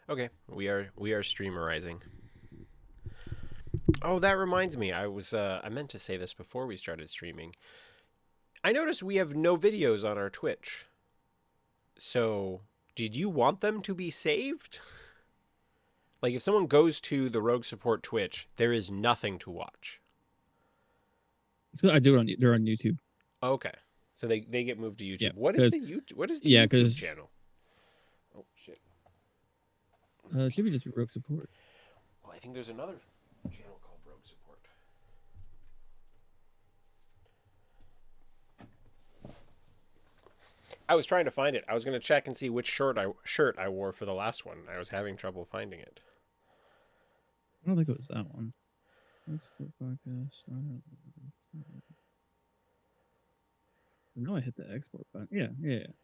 Okay, we are streamerizing. Oh, that reminds me. I meant to say this before we started streaming. I noticed we have no videos on our Twitch. So, did you want them to be saved? Like if someone goes to the Rogue Support Twitch, there is nothing to watch. So I do it on they're on YouTube. Okay. So they get moved to Yeah, YouTube. because What is the yeah, YouTube because channel? Oh shit. it should be just Rogue support. Well, I think there's another channel called Rogue Support. I was trying to find it. I was going to check and see which shirt I wore for the last one. I was having trouble finding it. I don't think it was that one. Rogue support podcast. I know I hit the export button. Yeah. It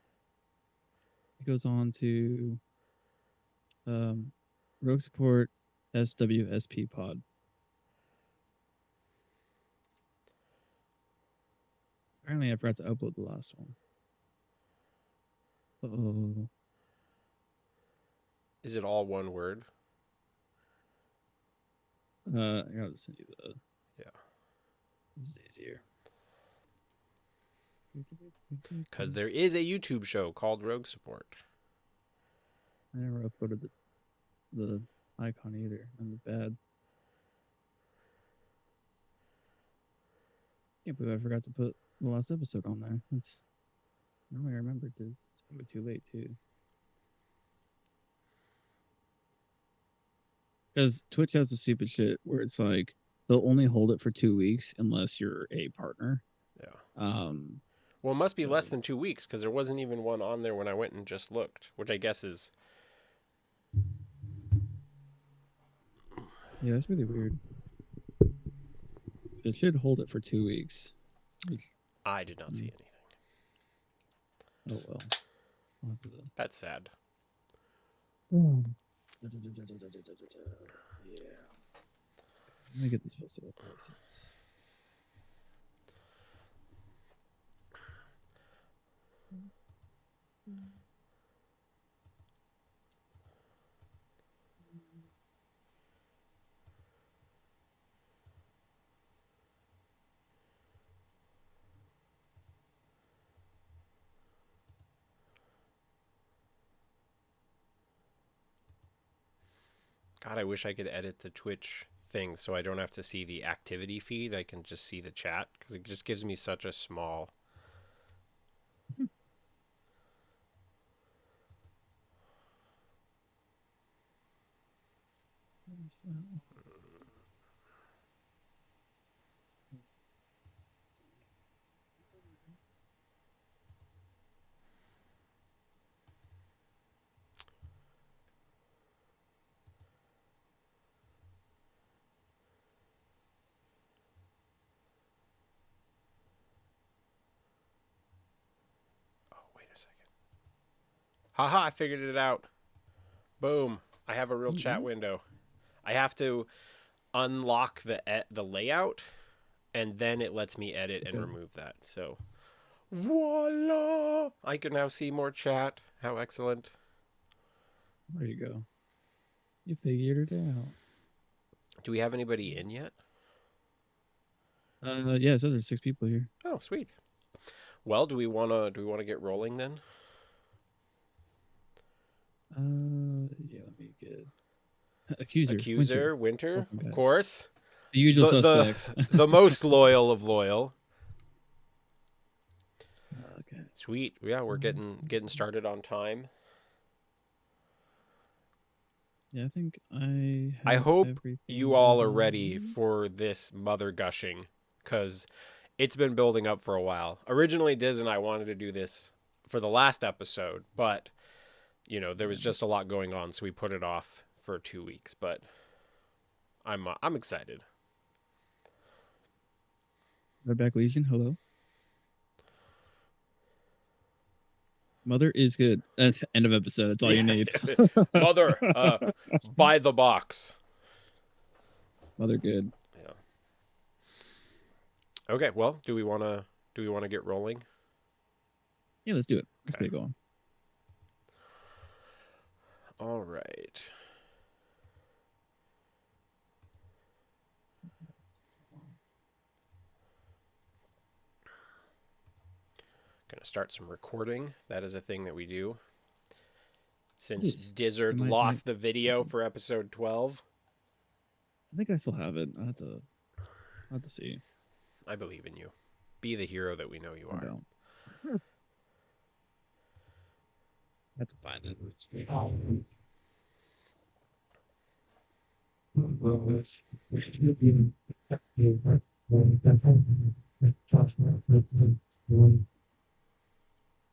goes on to Rogue support SWSP pod. Apparently, I forgot to upload the last one. Oh, Is it all one word? I gotta send you the. Yeah. This is easier. Because there is a YouTube show called Rogue Support. I never uploaded the icon either. I'm bad. Can't believe I forgot to put the last episode on there. It's normally I remembered this. It's probably too late too. Because Twitch has the stupid shit where it's like they'll only hold it for 2 weeks unless you're a partner. Yeah. Um, Well, it must be so less than 2 weeks because there wasn't even one on there when I went and just looked, which I guess is. yeah, that's really weird. They should hold it for 2 weeks. I did not see anything. Oh well. That's sad. Yeah. Let me get this posted up places. God, I wish I could edit the Twitch thing so I don't have to see the activity feed. I can just see the chat because it just gives me such a small. Oh, wait a second. Haha, I figured it out. Boom. I have a real chat window. I have to unlock the layout and then it lets me edit and remove that. So, voila! I can now see more chat. How excellent. There you go. You figured it out. Do we have anybody in yet? Yeah, it says there's 6 people here. Oh, sweet. Well, do we wanna get rolling then? Yeah, let me get Accuser, Winter, Welcome, of guys. course. The usual suspects. The most loyal of loyal. Okay. Sweet. Yeah, we're getting started on time. Yeah, I think I have hope everything you all are ready ready. for this mother gushing because it's been building up for a while. Originally, Diz and I wanted to do this for the last episode, but there was just a lot going on, so we put it off for 2 weeks. But I'm excited. Redback Legion, hello. Mother is good. End of episode. That's all you need. Mother, buy the box. Mother good. Yeah. Okay. Well, do we want to get rolling? Yeah, let's do it. Let's get it going. All right. Gonna start some recording. That is a thing that we do. Since Please. Dyzard My lost the video for episode 12, I think I still have it. I have to see. I believe in you. Be the hero that we know you I are. don't. I have to find it.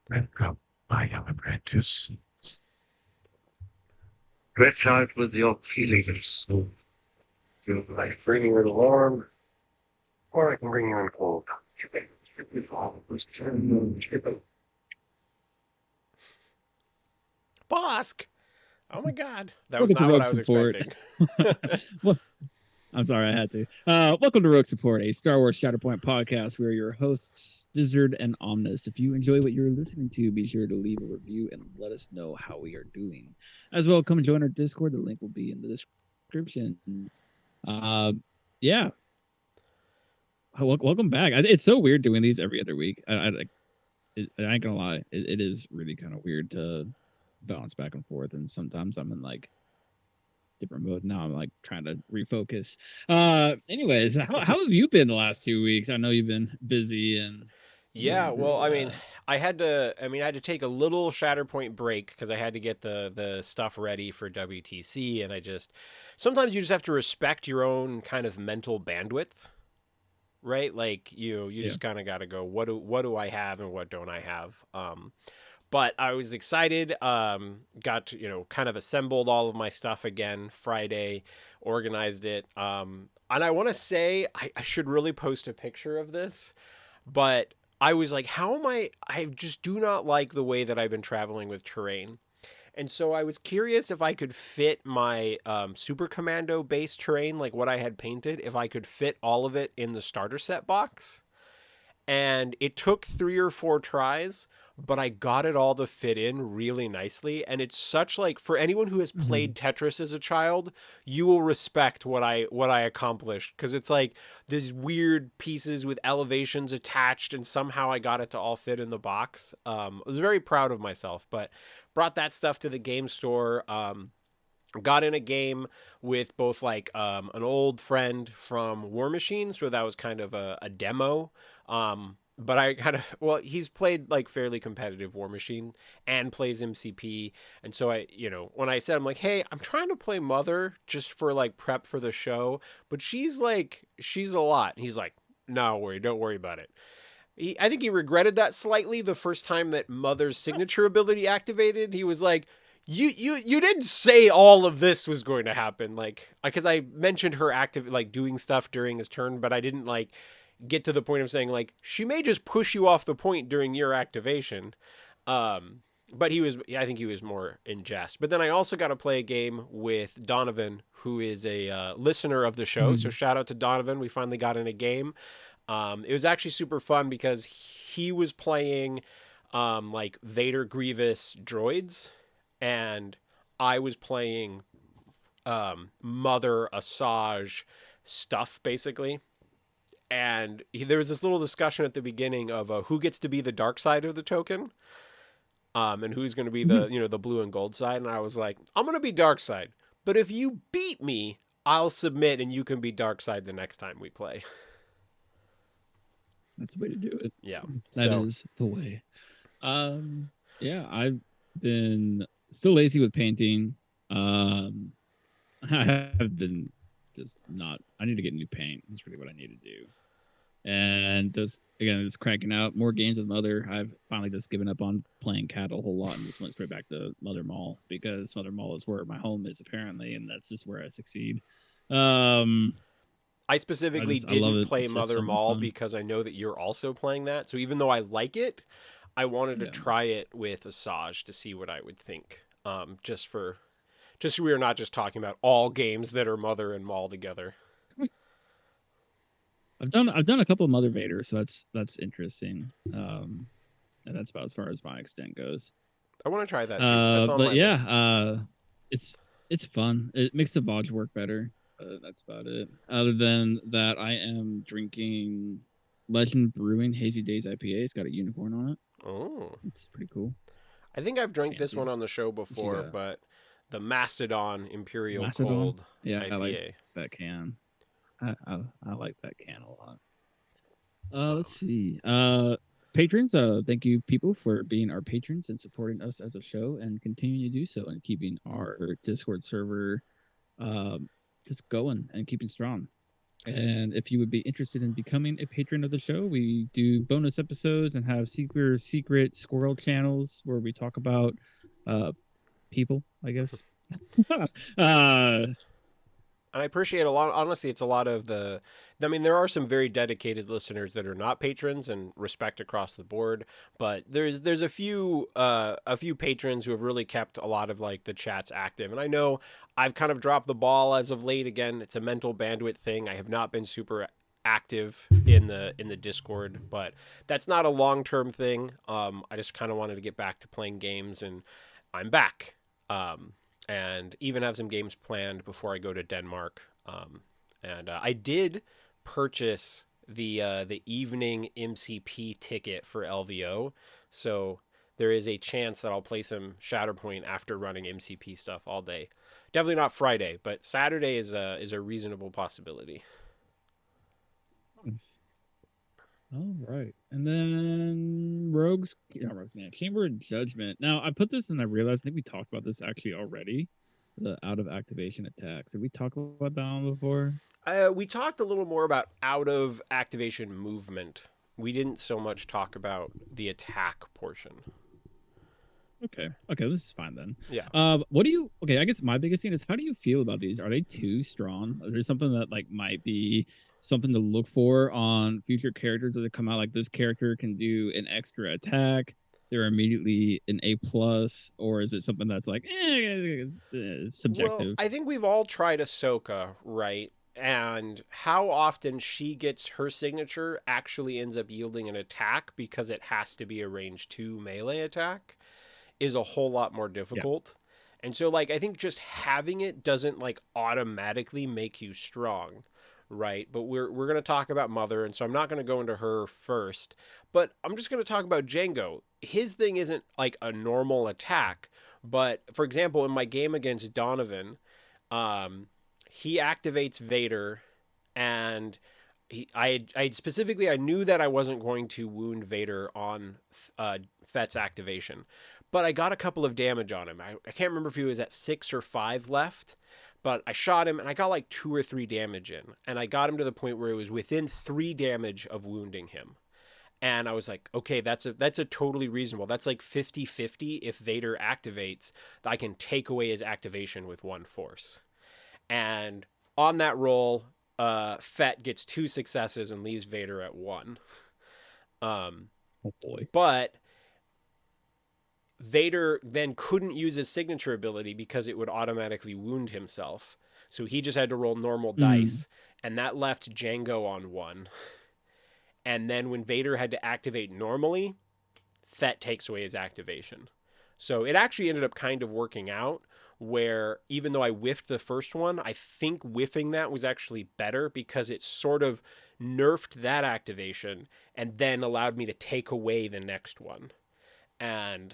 Welcome, my young apprentice. Stretch out with your feelings. You like bringing you warm, or I can bring you in cold. Bosk! Oh my god. That was Welcome to not what Rogue I was Support. expecting. Well, I'm sorry, I had to. Welcome to Rogue Support, a Star Wars Shatterpoint podcast. We're your hosts, Dyzard and Omnus. If you enjoy what you're listening to, be sure to leave a review and let us know how we are doing. As well, come and join our Discord. The link will be in the description. Yeah. Welcome back. It's so weird doing these every other week. I ain't gonna lie. It is really kind of weird to bounce back and forth, and sometimes I'm in like different mode. Now I'm like trying to refocus. Anyways, how have you been the last 2 weeks? I know you've been busy and Yeah, well, I mean, I had to take a little Shatterpoint break because I had to get the stuff ready for WTC, and I just sometimes you just have to respect your own kind of mental bandwidth, right? Like you Yeah. just kind of got to go, what do I have and what don't I have? But I was excited. Got kind of assembled all of my stuff again Friday, organized it. And I want to say I should really post a picture of this, but I was like, how am I? I just do not like the way that I've been traveling with terrain. And so I was curious if I could fit my Super Commando base terrain, like what I had painted, if I could fit all of it in the starter set box. And it took 3 or 4 tries, but I got it all to fit in really nicely. And it's such like for anyone who has played Tetris as a child, you will respect what I accomplished because it's like these weird pieces with elevations attached, and somehow I got it to all fit in the box. I was very proud of myself, but brought that stuff to the game store. Got in a game with both like an old friend from War Machine, so that was kind of a demo. But I kind of he's played like fairly competitive War Machine and plays MCP, and so when I said I'm like, hey, I'm trying to play Mother just for like prep for the show, but she's a lot. And he's like, no worry, don't worry about it. I think he regretted that slightly the first time that Mother's signature ability activated. He was like, you didn't say all of this was going to happen, like because I mentioned her active like doing stuff during his turn, but I didn't like get to the point of saying like she may just push you off the point during your activation. But I think he was more in jest. But then I also got to play a game with Donovan, who is a listener of the show. So shout out to Donovan. We finally got in a game. It was actually super fun because he was playing like Vader Grievous droids, and I was playing Mother Asajj stuff basically. And there was this little discussion at the beginning of who gets to be the dark side of the token, and who's going to be the blue and gold side. And I was like, I'm going to be dark side, but if you beat me, I'll submit, and you can be dark side the next time we play. That's the way to do it. Yeah, that is the way. Yeah, I've been still lazy with painting. I have been just not. I need to get new paint. That's really what I need to do. And just cranking out more games with Mother. I've finally just given up on playing Cat a whole lot and just went straight back to Mother Mall because Mother Mall is where my home is apparently, and that's just where I succeed. I specifically didn't play Mother Mall because I know that you're also playing that. So even though I like it, I wanted to try it with Asajj to see what I would think. Just so we are not just talking about all games that are Mother and Mall together. I've done a couple of Mother Vader, so that's interesting. And that's about as far as my extent goes. I want to try that too. That's on my list. it's fun. It makes the vodka work better. That's about it. Other than that, I am drinking Legend Brewing Hazy Days IPA. It's got a unicorn on it. Oh, It's pretty cool. I think I've It's drank this one fancy. on the show What you before, got? but the Mastodon Imperial Macedon. Cold Yeah, I like IPA. that can. I like that can a lot. Let's Um, see. Patrons, thank you people for being our patrons and supporting us as a show and continuing to do so and keeping our Discord server um just going and keeping strong. And if you would be interested in becoming a patron of the show, we do bonus episodes and have secret squirrel channels where we talk about uh people, I guess. uh And I appreciate a lot. Honestly, it's a lot of the. I mean, there are some very dedicated listeners that are not patrons, and respect across the board. But there's a few patrons who have really kept a lot of like the chats active. And I know I've kind of dropped the ball as of late. Again, it's a mental bandwidth thing. I have not been super active in the Discord, but that's not a long term thing. I just kind of wanted to get back to playing games, and I'm back. And even have some games planned before I go to Denmark. And I did purchase the evening MCP ticket for LVO, so there is a chance that I'll play some Shatterpoint after running MCP stuff all day. Definitely not Friday, but Saturday is a reasonable possibility. nice. All right. And then Chamber of Judgment. Now, I put this and I realized, I think we talked about this actually already. The out of activation attacks. Did we talk about that one before? We talked a little more about out of activation movement. We didn't so much talk about the attack portion. Okay. Okay, this is fine then. Yeah. What do you okay, I guess my biggest thing is how do you feel about these? Are they too strong? Is there something that like might be something to look for on future characters that come out? Like this character can do an extra attack, they're immediately an A plus, or is it something that's like Well, subjective? I think we've all tried Ahsoka, right? And how often she gets her signature actually ends up yielding an attack because it has to be a range 2 melee attack is a whole lot more Yeah. difficult. And so like I think just having it doesn't like automatically make you strong, right? But we're going to talk about Mother, and so I'm not going to go into her first, but I'm just going to talk about Django. His thing isn't like a normal attack, but for example, in my game against Donovan, um he activates Vader, and I specifically I knew that I wasn't going to wound Vader on Fett's activation, but I got a couple of damage on him. I can't remember if he was at 6 or 5 left, but I shot him and I got like 2 or 3 damage in, and I got him to the point where it was within 3 damage of wounding him. And I was like, okay, that's a totally reasonable. That's like 50-50 if Vader activates, I can take away his activation with one force. And on that roll, Fett gets 2 successes and leaves Vader at 1. Oh boy. But Vader then couldn't use his signature ability because it would automatically wound himself. So he just had to roll normal dice, and that left Django on 1. And then when Vader had to activate normally, Fett takes away his activation. So it actually ended up kind of working out where even though I whiffed the first one, I think whiffing that was actually better because it sort of nerfed that activation and then allowed me to take away the next one. And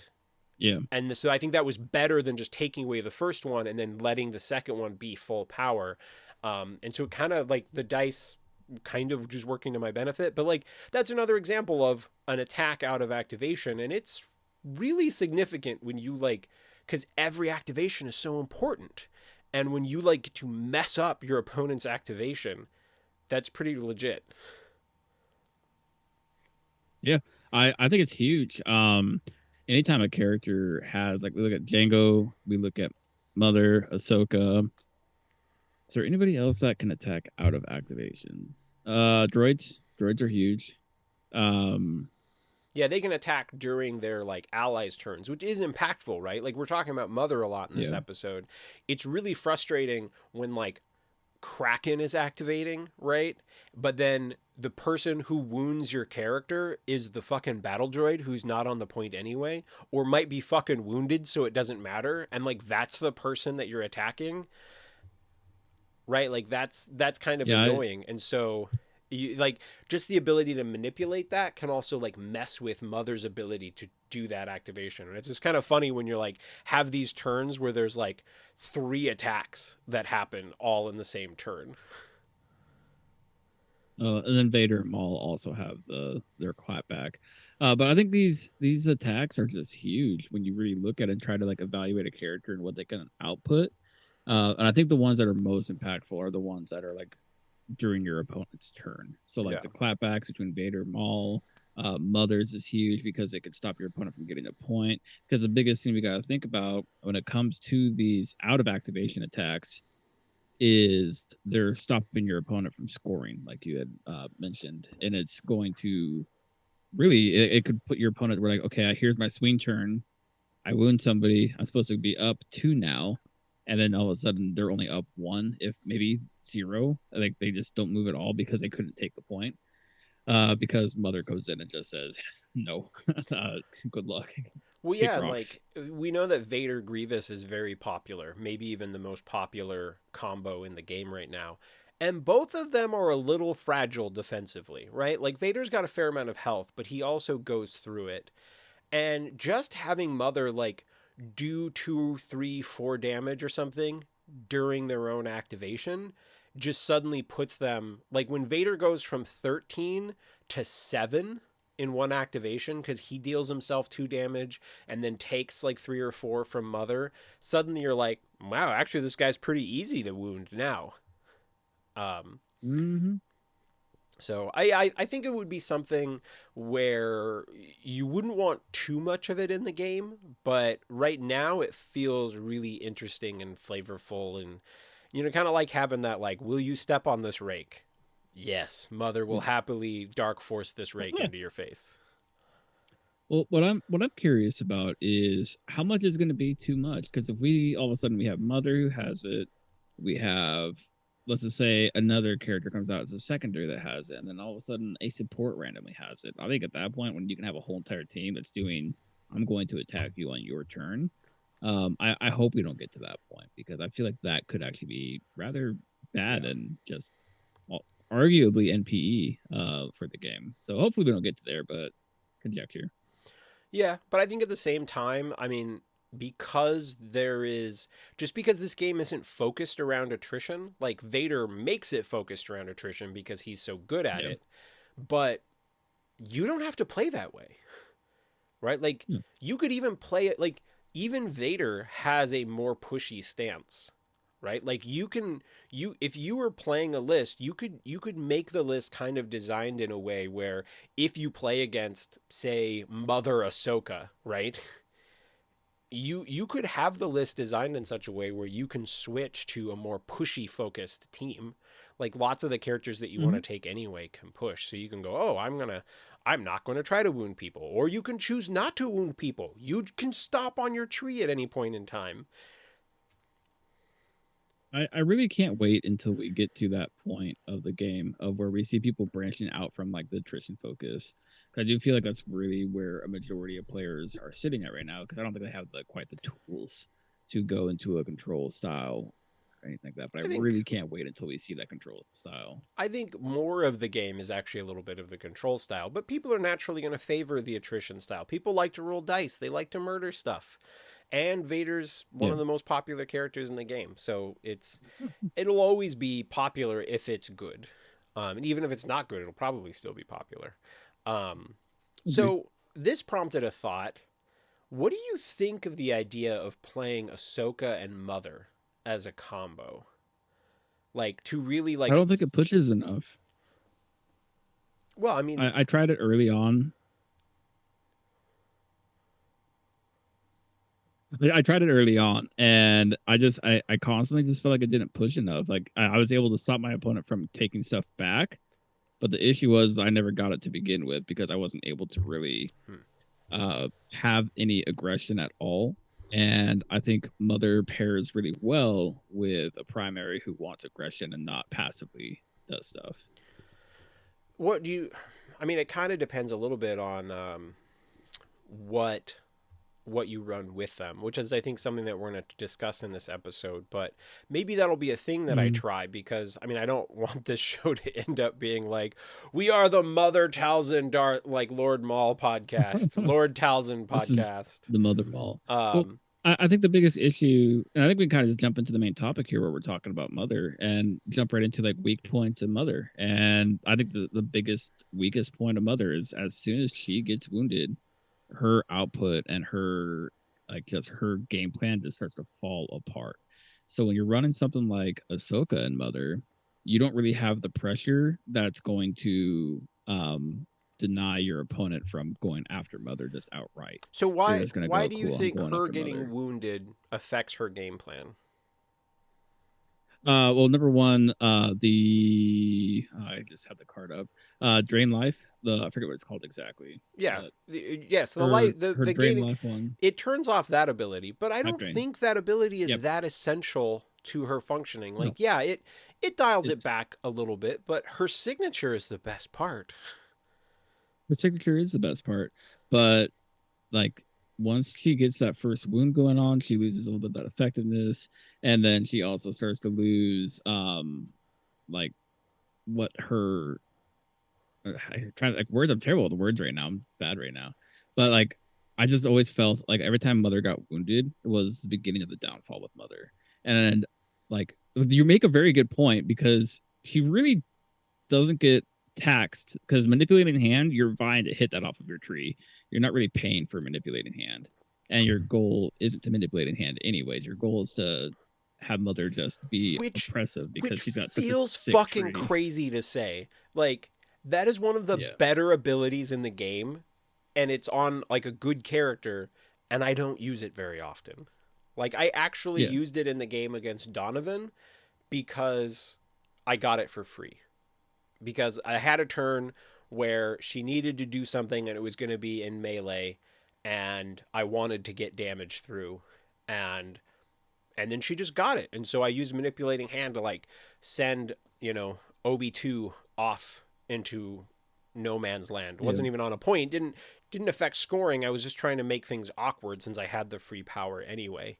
Yeah. so I think that was better than just taking away the first one and then letting the second one be full power. And so it kind of like the dice kind of just working to my benefit. But like that's another example of an attack out of activation, and it's really significant when you like because every activation is so important. And when you like to mess up your opponent's activation, that's pretty legit. Yeah. I think it's huge. Anytime a character has like we look at Django, we look at Mother, Ahsoka. Is there anybody else that can attack out of activation? Droids. Droids are huge. Um Yeah, they can attack during their like allies' turns, which is impactful, right? Like we're talking about Mother a lot in this yeah. episode. It's really frustrating when like Kraken is activating, right? But then the person who wounds your character is the fucking battle droid who's not on the point anyway, or might be fucking wounded so it doesn't matter, and like that's the person that you're attacking, right? Like that's kind of Yeah, annoying. And so you like just the ability to manipulate that can also like mess with Mother's ability to do that activation. And it's just kind of funny when you're like have these turns where there's like 3 attacks that happen all in the same turn. and then Vader and Maul also have their clapback. But I think these attacks are just huge when you really look at it and try to like evaluate a character and what they can output. And I think the ones that are most impactful are the ones that are like during your opponent's turn. So like Yeah. the clapbacks between Vader and Maul, Mother's is huge because it could stop your opponent from getting a point. Because the biggest thing we got to think about when it comes to these out of activation attacks is they're stopping your opponent from scoring, like you had mentioned, and it's going to really it could put your opponent where like, okay, here's my swing turn. I wound somebody. I'm supposed to be up 2 now, and then all of a sudden they're only up 1, if maybe 0. Like they just don't move at all because they couldn't take the point. Because Mother goes in and just says, "No, good luck." Well, Kick yeah, and rocks. like we know that Vader Grievous is very popular, maybe even the most popular combo in the game right now. And both of them are a little fragile defensively, right? Like Vader's got a fair amount of health, but he also goes through it. And just having Mother like do 2, 3, 4 damage or something during their own activation just suddenly puts them like when Vader goes from 13 to 7 in one activation because he deals himself 2 damage and then takes like 3 or 4 from Mother. Suddenly you're like, wow, actually this guy's pretty easy to wound now. Um, Mm-hmm. so I think it would be something where you wouldn't want too much of it in the game, but right now it feels really interesting and flavorful and kind of like having that like, will you step on this rake? Yes, Mother will happily dark force this rake into your face. Well, what I'm curious about is how much is going to be too much? Because if we all of a sudden we have Mother who has it, we have, let's just say another character comes out as a secondary that has it, and then all of a sudden a support randomly has it. I think at that point when you can have a whole entire team that's doing, I'm going to attack you on your turn. I hope we don't get to that point because I feel like that could actually be rather bad Yeah. and just well, arguably NPE for the game. So hopefully we don't get to there, but conjecture. Yeah, but I think at the same time, I mean, because there is just because this game isn't focused around attrition, like Vader makes it focused around attrition because he's so good at Yeah. it, but you don't have to play that way, right? Like Hmm. you could even play it like even Vader has a more pushy stance, right? Like you if you were playing a list, you could make the list kind of designed in a way where if you play against say Mother Ahsoka, right? You could have the list designed in such a way where you can switch to a more pushy focused team. Like lots of the characters that you want to take anyway can push. So you can go, "Oh, I'm not going to try to wound people." Or you can choose not to wound people. You can stop on your tree at any point in time. I really can't wait until we get to that point of the game of where we see people branching out from like the attrition focus. 'Cause I do feel like that's really where a majority of players are sitting at right now because I don't think they have quite the tools to go into a control style or anything like that. But I I think really can't wait until we see that control style. I think more of the game is actually a little bit of the control style, but people are naturally going to favor the attrition style. People like to roll dice, they like to murder stuff. And Vader's one Yeah. of the most popular characters in the game. So it'll always be popular if it's good. And even if it's not good, it'll probably still be popular. Um, Agree. so this prompted a thought. What do you think of the idea of playing Ahsoka and Mother as a combo? Like to really I like don't think it pushes enough. well, I mean, I tried it early on. I tried it early on, and I constantly just felt like it didn't push enough. Like I was able to stop my opponent from taking stuff back, but the issue was I never got it to begin with because I wasn't able to really hmm. have any aggression at all. And I think Mother pairs really well with a primary who wants aggression and not passively does stuff. What do you? I mean, it kind of depends a little bit on what what you run with them, which is I think something that we're going to discuss in this episode. But maybe that'll be a thing that I try, because I mean I don't want this show to end up being like, we are the Mother Talzin like Lord Maul podcast, Lord Talzin This is podcast. the Mother Maul. Well, Um, I think the biggest issue, and I think we kind of just jump into the main topic here where we're talking about Mother and jump right into like weak points of Mother. And I think the biggest, weakest point of Mother is as soon as she gets wounded, her output and her, like, just her game plan just starts to fall apart. So when you're running something like Ahsoka and Mother, you don't really have the pressure that's going to deny your opponent from going after Mother just outright. so You're why just gonna why go, do you cool, I'm think going her after getting Mother. wounded affects her game plan? Well, number one, I just have the card up. Drain life. I forget what it's called exactly. Yeah, But yes, the her light, the her the drain gaining, life one. it turns off that ability, but I Life don't drain. think that ability is Yep. that essential to her functioning. Like, No, yeah, it dials it it's back a little bit, but her signature is the best part. her signature is the best part, but like once she gets that first wound going on, she loses a little bit of that effectiveness, and then she also starts to lose like what her I trying to like words. I'm terrible with words right now. I'm bad right now, but like I just always felt like every time Mother got wounded, it was the beginning of the downfall with Mother. And like you make a very good point because she really doesn't get taxed because manipulating hand, you're vying to hit that off of your tree. You're not really paying for manipulating hand, and your goal isn't to manipulating hand anyways. Your goal is to have Mother just be which oppressive because which she's got such a feels sick fucking tree. crazy to say. Like, that is one of the Yeah. better abilities in the game, and it's on like a good character, and I don't use it very often. Like, I actually Yeah. used it in the game against Donovan because I got it for free. Because I had a turn where she needed to do something and it was going to be in melee, and I wanted to get damage through, and then she just got it. And so I used manipulating hand to like send, OB2 off into no man's land. Yeah. Wasn't even on a point. Didn't affect scoring. I was just trying to make things awkward since I had the free power anyway.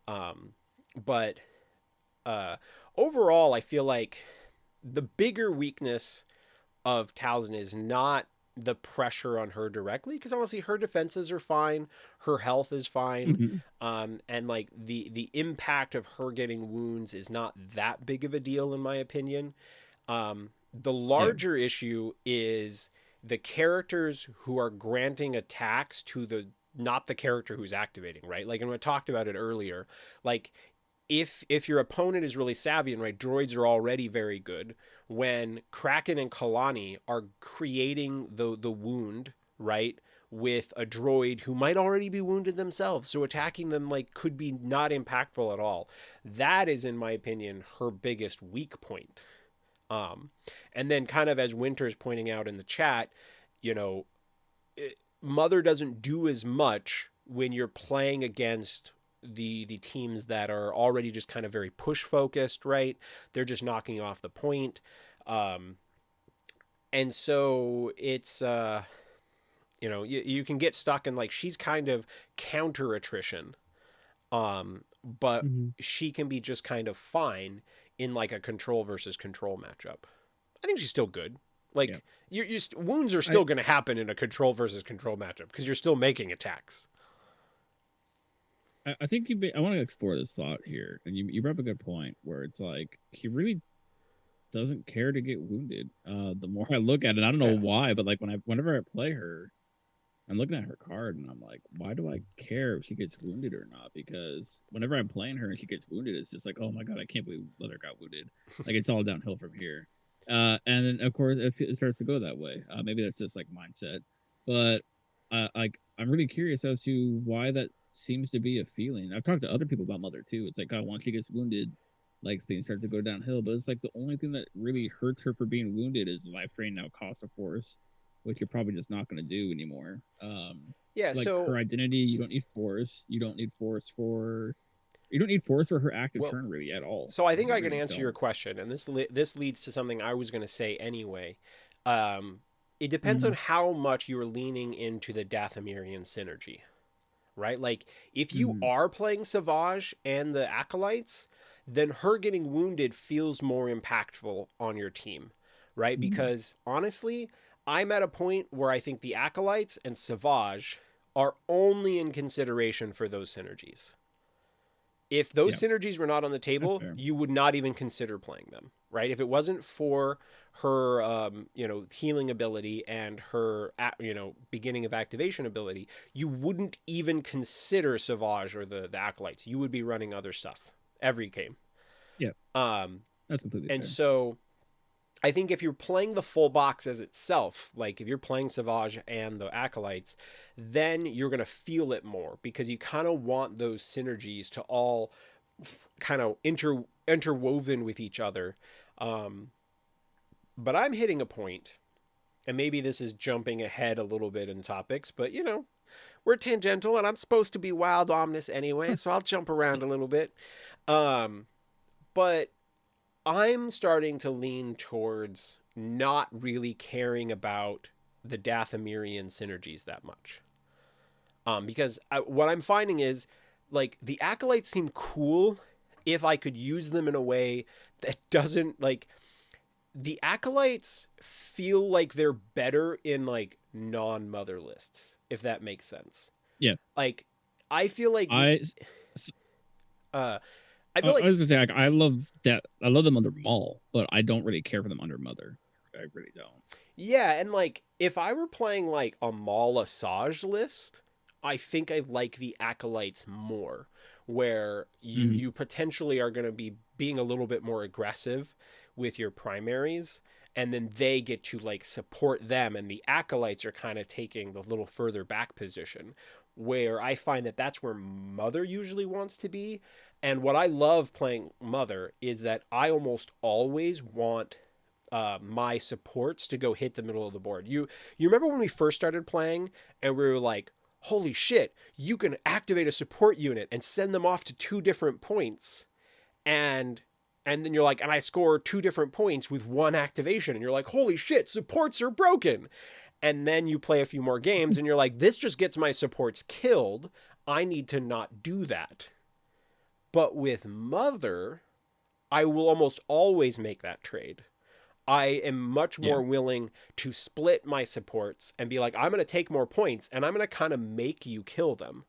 But overall, I feel like the bigger weakness of Talzin is not the pressure on her directly, because honestly her defenses are fine, her health is fine, and like the impact of her getting wounds is not that big of a deal in my opinion. The Yeah. larger issue is the characters who are granting attacks to the not the character who's activating, right? Like, and we talked about it earlier, like if your opponent is really savvy, and right, droids are already very good, when Kraken and Kalani are creating the wound, right, with a droid who might already be wounded themselves, so attacking them like could be not impactful at all. That is, in my opinion, her biggest weak point. And then kind of as Winter's pointing out in the chat, you know, Mother doesn't do as much when you're playing against the teams that are already just kind of very push focused, right? They're just knocking off the point. And so it's you can get stuck in like she's kind of counter attrition. But she can be just kind of fine in like a control versus control matchup. I think she's still good. Like, you're wounds are still going to happen in a control versus control matchup because you're still making attacks. I think I want to explore this thought here, and you brought up a good point where it's like she really doesn't care to get wounded. The more I look at it, I don't know why, but like whenever I play her, I'm looking at her card and I'm like, why do I care if she gets wounded or not? Because whenever I'm playing her and she gets wounded, it's just like, oh my god, I can't believe Leather got wounded. Like, it's all downhill from here. And then of course it starts to go that way. Maybe that's just like mindset, but like I'm really curious as to why that seems to be a feeling. I've talked to other people about Mother too. It's like, God, once she gets wounded, like things start to go downhill. But it's like the only thing that really hurts her for being wounded is life drain, now cost of force, which you're probably just not going to do anymore. Yeah, Like so her identity, you don't need force. You don't need force for her active well, turn really at all. so I think You I can really answer your don't. question, and this leads to something I was going to say anyway. Um, it depends on Mm-hmm. how much you're leaning into the Dathomirian synergy, right? Like if you Mm-hmm. are playing Savage and the Acolytes, then her getting wounded feels more impactful on your team, right? Mm-hmm. Because honestly, I'm at a point where I think the Acolytes and Savage are only in consideration for those synergies. If those Yeah, synergies were not on the that's table, fair. you would not even consider playing them, right? If it wasn't for her, healing ability and her, beginning of activation ability, you wouldn't even consider Sauvage or the Acolytes. You would be running other stuff every game. Yeah, Um, that's completely and fair. so I think if you're playing the full box as itself, like if you're playing Savage and the Acolytes, then you're going to feel it more because you kind of want those synergies to all kind of interwoven with each other. Um, but I'm hitting a point, and maybe this is jumping ahead a little bit in topics, but we're tangential, and I'm supposed to be wild omnis anyway, so I'll jump around a little bit. Um, but I'm starting to lean towards not really caring about the Dathomirian synergies that much. Because what I'm finding is like the acolytes seem cool if I could use them in a way that doesn't like the acolytes feel like they're better in like non-mother lists, if that makes sense. Yeah, Like I feel like the I uh I feel I like was gonna say like, I love that. I love them under Maul, but I don't really care for them under Mother. I really don't. yeah, and like if I were playing like a Maul Asajj list, I think I like the acolytes more, where you Mm-hmm. you potentially are going to be being a little bit more aggressive with your primaries, and then they get to like support them, and the acolytes are kind of taking the little further back position, where I find that that's where Mother usually wants to be. And what I love playing Mother is that I almost always want my supports to go hit the middle of the board. You remember when we first started playing and we were like, holy shit, you can activate a support unit and send them off to two different points, and then you're like, and I score two different points with one activation, and you're like, holy shit, supports are broken. And then you play a few more games and you're like, this just gets my supports killed. I need to not do that. But with Mother, I will almost always make that trade. I am much Yeah. more willing to split my supports and be like, I'm going to take more points and I'm going to kind of make you kill them.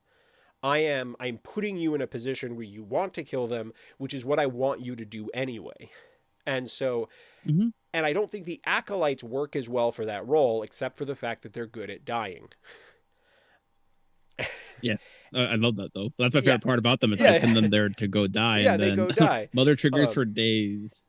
I'm putting you in a position where you want to kill them, which is what I want you to do anyway. And so, Mm-hmm. and I don't think the acolytes work as well for that role, except for the fact that they're good at dying. Yeah, I love that though. That's my Yeah, favorite part about them is I yeah, send them there to go die, yeah. and They then go die. Mother triggers Um, for days.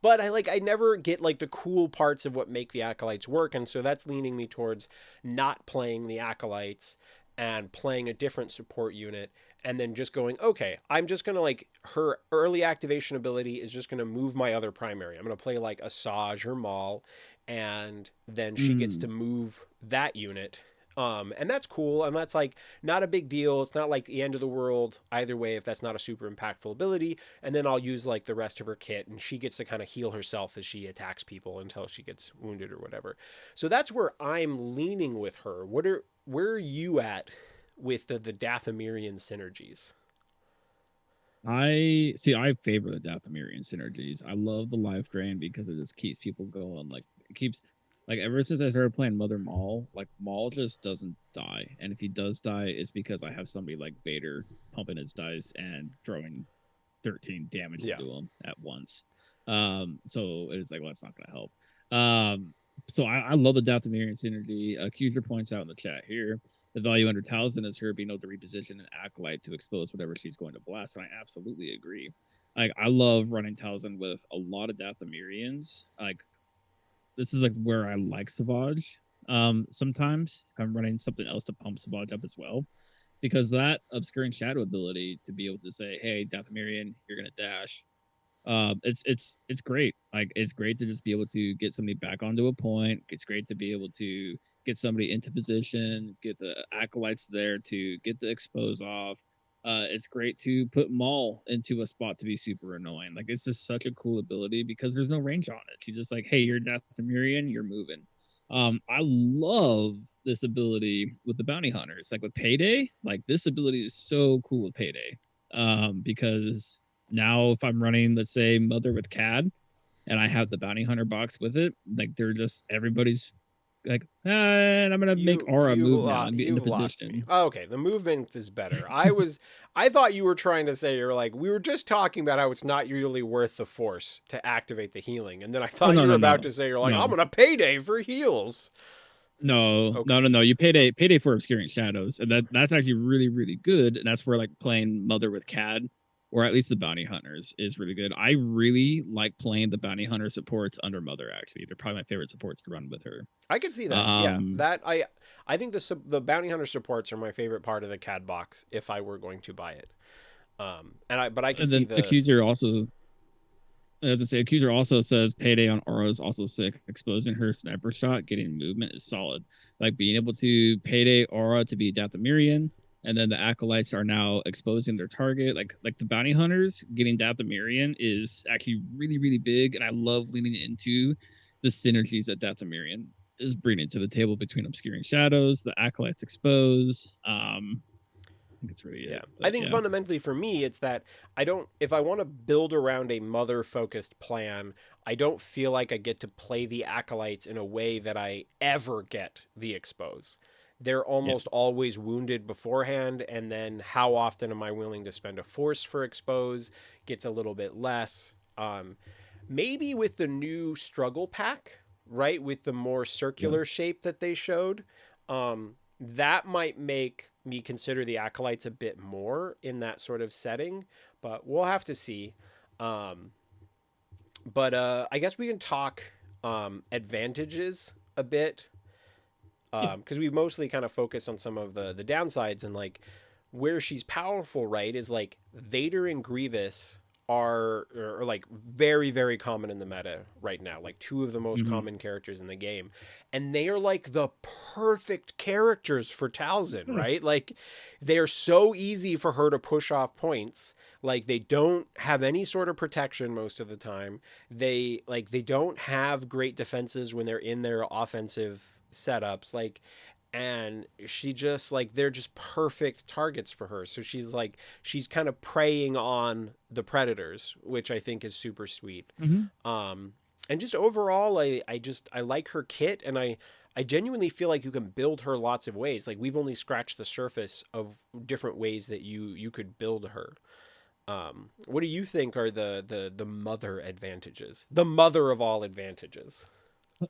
but I never get like the cool parts of what make the acolytes work, and so that's leaning me towards not playing the acolytes and playing a different support unit, and then just going, okay, I'm just gonna like her early activation ability is just gonna move my other primary. I'm gonna play like Asajj or Maul, and then she gets to Mm. move that unit. And that's cool, and that's like not a big deal. It's not like the end of the world either way if that's not a super impactful ability. And then I'll use like the rest of her kit, and she gets to kind of heal herself as she attacks people until she gets wounded or whatever. So that's where I'm leaning with her. Where are you at with the Dathomirian synergies? I see. I favor the Dathomirian synergies. I love the life drain because it just keeps people going. Like it keeps, like ever since I started playing Mother Maul, like Maul just doesn't die, and if he does die, it's because I have somebody like Vader pumping his dice and throwing 13 damage Yeah. into him at once. So it's like, well, that's not going to help. Um, so I love the Dathomirian synergy. Accuser points out in the chat here the value under Talzin is her being able to reposition an acolyte to expose whatever she's going to blast, and I absolutely agree. Like I love running Talzin with a lot of Dathomirians. Like this is like where I like Savage. Sometimes if I'm running something else to pump Savage up as well, because that obscuring shadow ability to be able to say, "Hey, Dathomirian, you're gonna dash," It's great. Like it's great to just be able to get somebody back onto a point. It's great to be able to get somebody into position, get the acolytes there to get the expose off. It's great to put Maul into a spot to be super annoying. Like it's just such a cool ability because there's no range on it. She's just like, hey, you're Dathomirian, you're moving. I love this ability with the bounty hunters. Like with Payday, like this ability is so cool with Payday. Because now if I'm running, let's say, Mother with CAD, and I have the bounty hunter box with it, like they're just everybody's like, and I'm gonna make Aura move now and get into You've lost me. position. Oh, okay, the movement is better. I thought you were trying to say you're like we were just talking about how it's not really worth the force to activate the healing, and then I Oh thought no you were no about no to say you're like I'm no gonna Payday for heals. no Okay. no no no. You payday for obscuring shadows, and that's actually really really good. And that's where like playing Mother with CAD, or at least the bounty hunters, is really good. I really like playing the bounty hunter supports under Mother. Actually, they're probably my favorite supports to run with her. I can see that. Yeah, Um, that I think the bounty hunter supports are my favorite part of the CAD box if I were going to buy it. But I can and see then the Accuser also, as I say, Accuser also says Payday on Aura is also sick. Exposing her sniper shot, getting movement is solid. Like being able to Payday Aura to be Dathomirian, and then the acolytes are now exposing their target. Like the bounty hunters getting Dathomirian is actually really really big, and I love leaning into the synergies that Dathomirian is bringing to the table between obscuring shadows, the acolytes expose. I think it's really yeah. it. I But think yeah, fundamentally for me it's that I don't if I want to build around a mother focused plan, I don't feel like I get to play the acolytes in a way that I ever get the expose. They're yeah, almost always wounded beforehand, and then how often am I willing to spend a force for expose gets a little bit less. Maybe with the new struggle pack, right, with the more yeah. circular shape that they showed, that might make me consider the acolytes a bit more in that sort of setting, but we'll have to see. Um, but I guess we can talk advantages a bit Yeah. because we've mostly kind of focused on some of the downsides, and like where she's powerful, right, is like Vader and Grievous are like very common in the meta right now, like two of the most Hmm. common characters in the game, and they are like the perfect characters for Talzin, right? Like they're so easy for her to push off points. Like they don't have any sort of protection most of the time. They don't have great defenses when they're in their offensive setups, like, and she just like they're just perfect targets for her, so she's kind of preying on the predators, which I think is super sweet. Hmm. um and just overall, I like her kit, and I genuinely feel like you can build her lots of ways. Like we've only scratched the surface of different ways that you could build her. What do you think are the mother advantages, the mother of all advantages?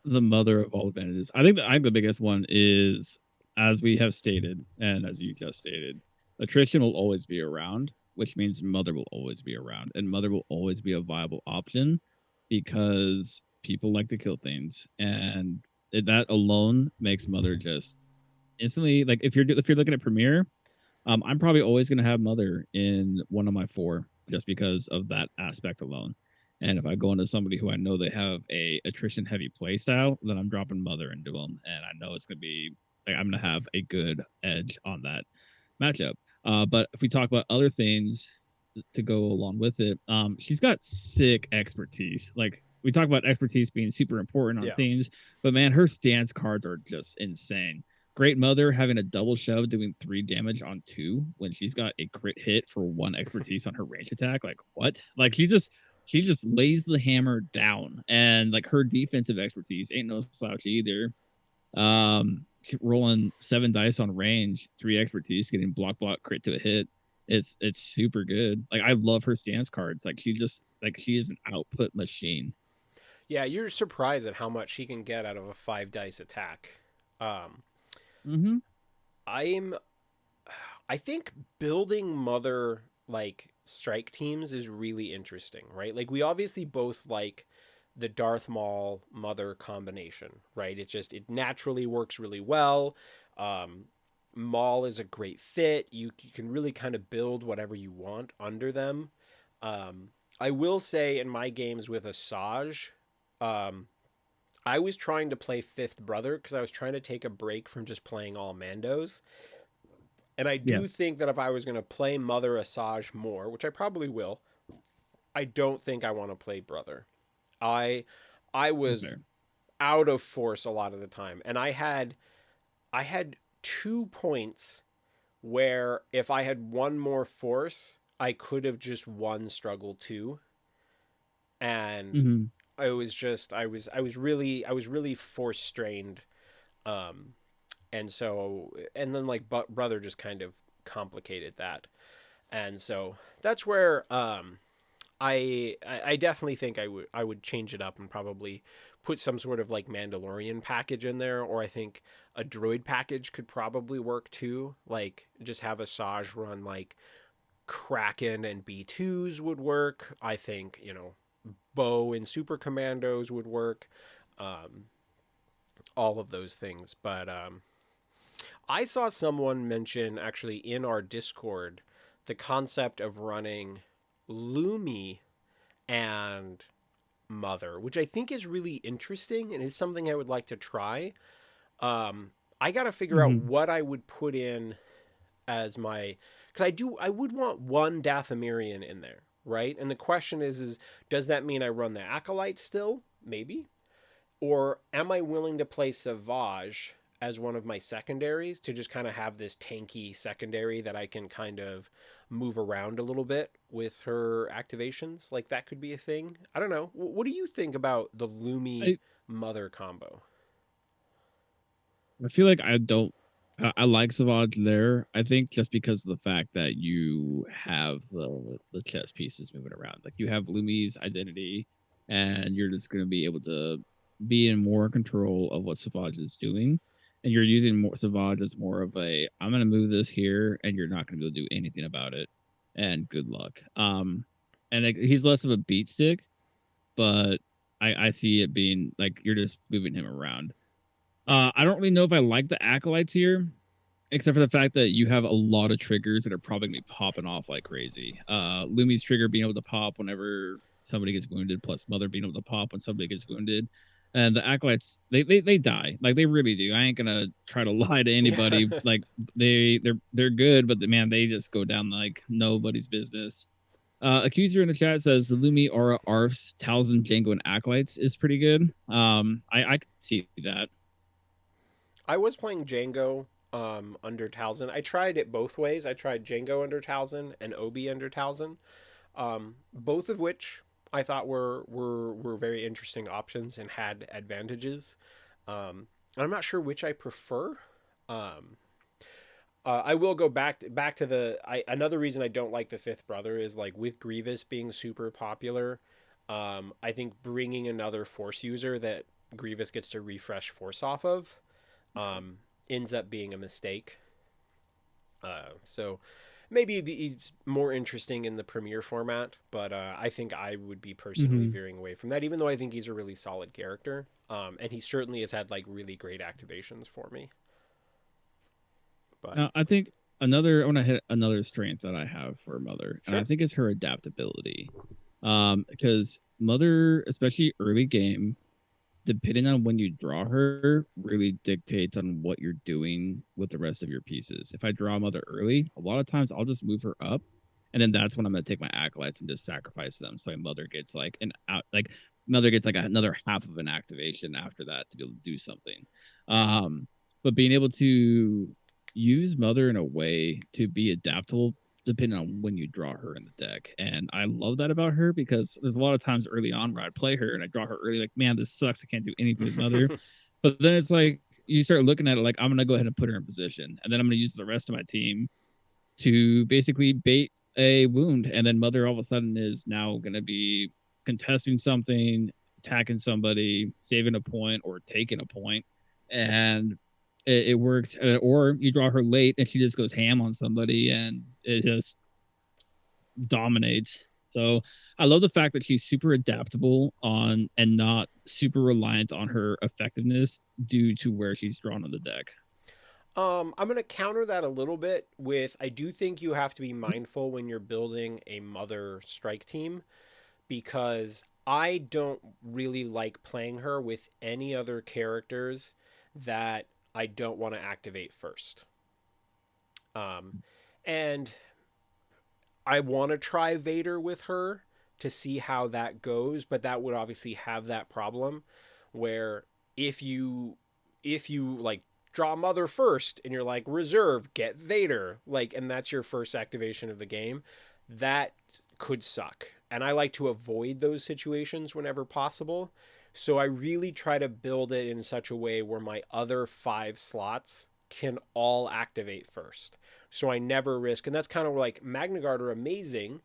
The mother of all advantages. I think the biggest one is, as we have stated, and as you just stated, attrition will always be around, which means mother will always be around, and mother will always be a viable option because people like to kill things, and that alone makes mother just instantly like if you're looking at Premiere, I'm probably always going to have Mother in one of my four just because of that aspect alone. And if I go into somebody who I know they have a attrition heavy play style, then I'm dropping Mother into them, and I know it's going to be like, I'm going to have a good edge on that matchup. But if we talk about other things to go along with it, she's got sick expertise. Like we talk about expertise being super important on Yeah. things, but man, her stance cards are just insane. Great Mother having a double shove doing 3 damage on 2 when she's got a crit hit for 1 expertise on her range attack. Like what? Like she just lays the hammer down, and like her defensive expertise ain't no slouch either. Rolling 7 dice on range, 3 expertise, getting block crit to a hit. It's super good. Like I love her stance cards. Like she just like she is an output machine. Yeah, you're surprised at how much she can get out of a 5 dice attack. Um, Mm-hmm. I'm, I think building mother like strike teams is really interesting, right? Like we obviously both like the Darth Maul mother combination, right? It naturally works really well. Um, Maul is a great fit. You can really kind of build whatever you want under them. Um, I will say in my games with Asajj, um, I was trying to play Fifth Brother because I was trying to take a break from just playing all Mandos. And I Yeah, do think that if I was going to play Mother Asajj more, which I probably will, I don't think I want to play Brother. I I that's was fair. out of force a lot of the time, and I had 2 points where if I had one more force, I could have just won struggle 2, and Hmm. I was really force strained, um and so and then like brother just kind of complicated that, and so that's where I definitely think I would change it up and probably put some sort of like Mandalorian package in there, or I think a droid package could probably work too. Like just have a Saj run like Kraken and B2s would work. I think, Bow and Super Commandos would work. Um, all of those things. But I saw someone mention actually in our Discord the concept of running Lumi and Mother, which I think is really interesting and is something I would like to try. I got to figure out Hmm. what I would put in as my, because I would want one Dathomirian in there, right? And the question is does that mean I run the Acolyte still? Maybe. Or am I willing to play Savage as one of my secondaries to just kind of have this tanky secondary that I can kind of move around a little bit with her activations? Like that could be a thing. I don't know. What do you think about the Lumi I Mother combo? I feel like I don't. I like Savage there. I think just because of the fact that you have the chess pieces moving around, like you have Lumi's identity, and you're just going to be able to be in more control of what Savage is doing, and you're using more Savage as more of a I'm going to move this here, and you're not going to be able to do anything about it, and good luck. And like, he's less of a beat stick, but I see it being like you're just moving him around. I don't really know if I like the acolytes here, except for the fact that you have a lot of triggers that are probably gonna be popping off like crazy. Lumi's trigger being able to pop whenever somebody gets wounded, plus Mother being able to pop when somebody gets wounded. And the acolytes, they die, like they really do. I ain't gonna try to lie to Yeah. anybody. Like they're good, but man, they just go down like nobody's business. Accuser in the chat says Lumi, Aura, Arfs, Talzin, Django, and Acolytes is pretty good. I can see that. I was playing Django under Talzin. I tried it both ways. I tried Django under Talzin and Obi under Talzin, both of which I thought were very interesting options and had advantages. I'm not sure which I prefer. Um, I will go back to another reason I don't like the Fifth Brother is like with Grievous being super popular. I think bringing another Force user that Grievous gets to refresh Force off of um, ends up being a mistake. So maybe he's more interesting in the Premiere format, but I think I would be personally Hmm. veering away from that, even though I think he's a really solid character. And he certainly has had like really great activations for me. But I think I want to hit another strength that I have for Mother, and I sure. think it's her adaptability. Because Mother, especially early game, depending on when you draw her, really dictates on what you're doing with the rest of your pieces. If I draw Mother early, a lot of times I'll just move her up, and then that's when I'm gonna take my acolytes and just sacrifice them. So my Mother gets like an out, like Mother gets like another half of an activation after that to be able to do something. Um, but being able to use Mother in a way to be adaptable depending on when you draw her in the deck. And I love that about her because there's a lot of times early on where I play her and I draw her early, like, man, this sucks. I can't do anything with Mother. But then it's like you start looking at it like I'm gonna go ahead and put her in position. And then I'm gonna use the rest of my team to basically bait a wound. And then Mother all of a sudden is now gonna be contesting something, attacking somebody, saving a point, or taking a point. And it works, or you draw her late and she just goes ham on somebody and it just dominates. So I love the fact that she's super adaptable on and not super reliant on her effectiveness due to where she's drawn on the deck. I'm going to counter that a little bit with I do think you have to be mindful when you're building a Mother strike team because I don't really like playing her with any other characters that I don't want to activate first. Um, and I want to try Vader with her to see how that goes, but that would obviously have that problem where if you like draw Mother first and you're like reserve, get Vader, like, and that's your first activation of the game, that could suck. And I like to avoid those situations whenever possible. So I really try to build it in such a way where my other 5 slots can all activate first. So I never risk, and that's kind of like Magna Guard are amazing,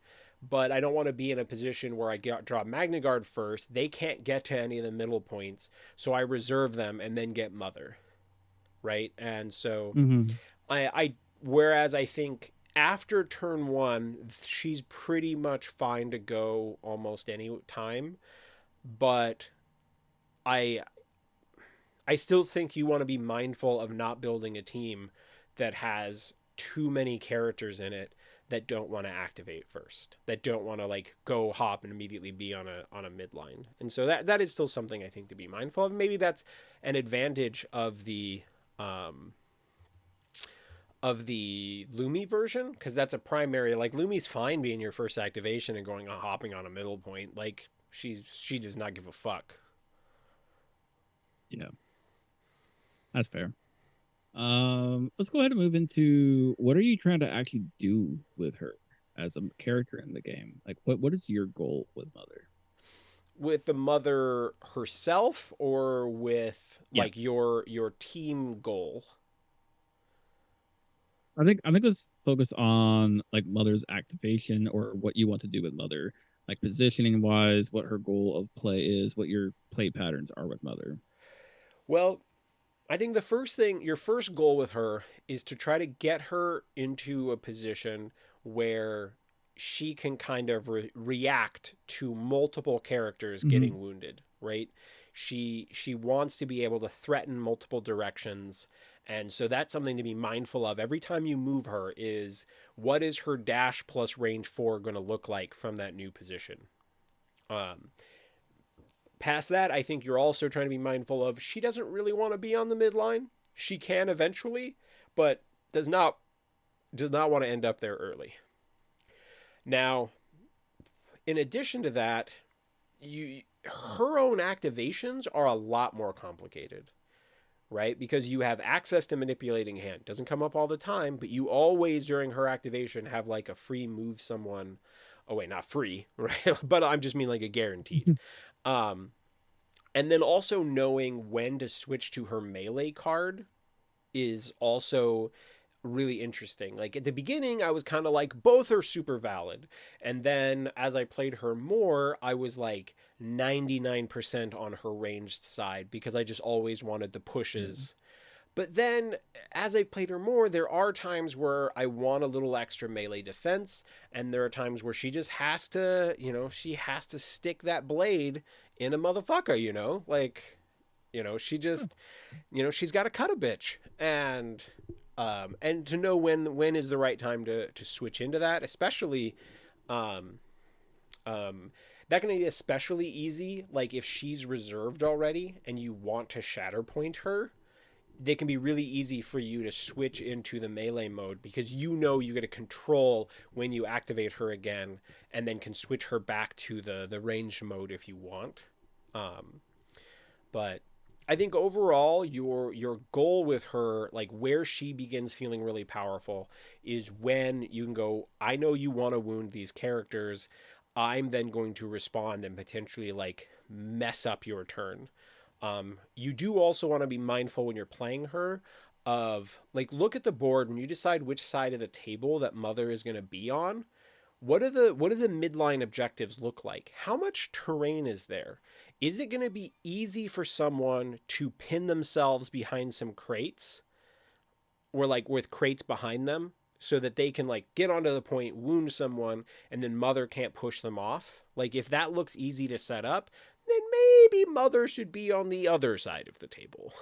but I don't want to be in a position where draw Magna Guard first. They can't get to any of the middle points, so I reserve them and then get Mother, right? And so Mm-hmm. I whereas I think after turn 1, she's pretty much fine to go almost any time, but I I still think you want to be mindful of not building a team that has too many characters in it that don't want to activate first, that don't want to like go hop and immediately be on a midline. And so that is still something I think to be mindful of. Maybe that's an advantage um of the Lumi version, because that's a primary, like Lumi's fine being your first activation and going hopping on a middle point. Like she does not give a fuck. Yeah, that's fair. Let's go ahead and move into what are you trying to actually do with her as a character in the game? Like, what is your goal with Mother? With the Mother herself or with Yeah, like your team goal? I think let's focus on like Mother's activation or what you want to do with Mother, like positioning wise, what her goal of play is, what your play patterns are with Mother. Well, I think the first thing, your first goal with her is to try to get her into a position where she can kind of react to multiple characters Mm-hmm. getting wounded, right? She wants to be able to threaten multiple directions, and so that's something to be mindful of every time you move her is what is her dash plus range 4 going to look like from that new position. Um, Past that, I think you're also trying to be mindful of she doesn't really want to be on the midline. She can eventually, but does not want to end up there early. Now, in addition to that, you her own activations are a lot more complicated, right? Because you have access to manipulating hand. Doesn't come up all the time, but you always during her activation have like a free move someone. Oh wait, not free, right? But I'm just mean like a guaranteed. Um, and then also knowing when to switch to her melee card is also really interesting. Like at the beginning, I was kind of like both are super valid. And then as I played her more, I was like 99% on her ranged side because I just always wanted the Yeah. pushes. But then as I've played her more, there are times where I want a little extra melee defense, and there are times where she just has to, she has to stick that blade in a motherfucker, Like, she Huh. just, she's got to cut a bitch. And to know when is the right time to switch into that, especially um um that can be especially easy like if she's reserved already and you want to shatter point her, they can be really easy for you to switch into the melee mode because you get to control when you activate her again and then can switch her back to the range mode if you want. Um, but I think overall your goal with her, like where she begins feeling really powerful, is when you can go, I know you want to wound these characters. I'm then going to respond and potentially like mess up your turn. You do also want to be mindful when you're playing her of like look at the board when you decide which side of the table that Mother is going to be on. What do the midline objectives look like? How much terrain is there? Is it going to be easy for someone to pin themselves behind some crates or like with crates behind them so that they can like get onto the point, wound someone, and then Mother can't push them off? Like if that looks easy to set up, then maybe Mother should be on the other side of the table.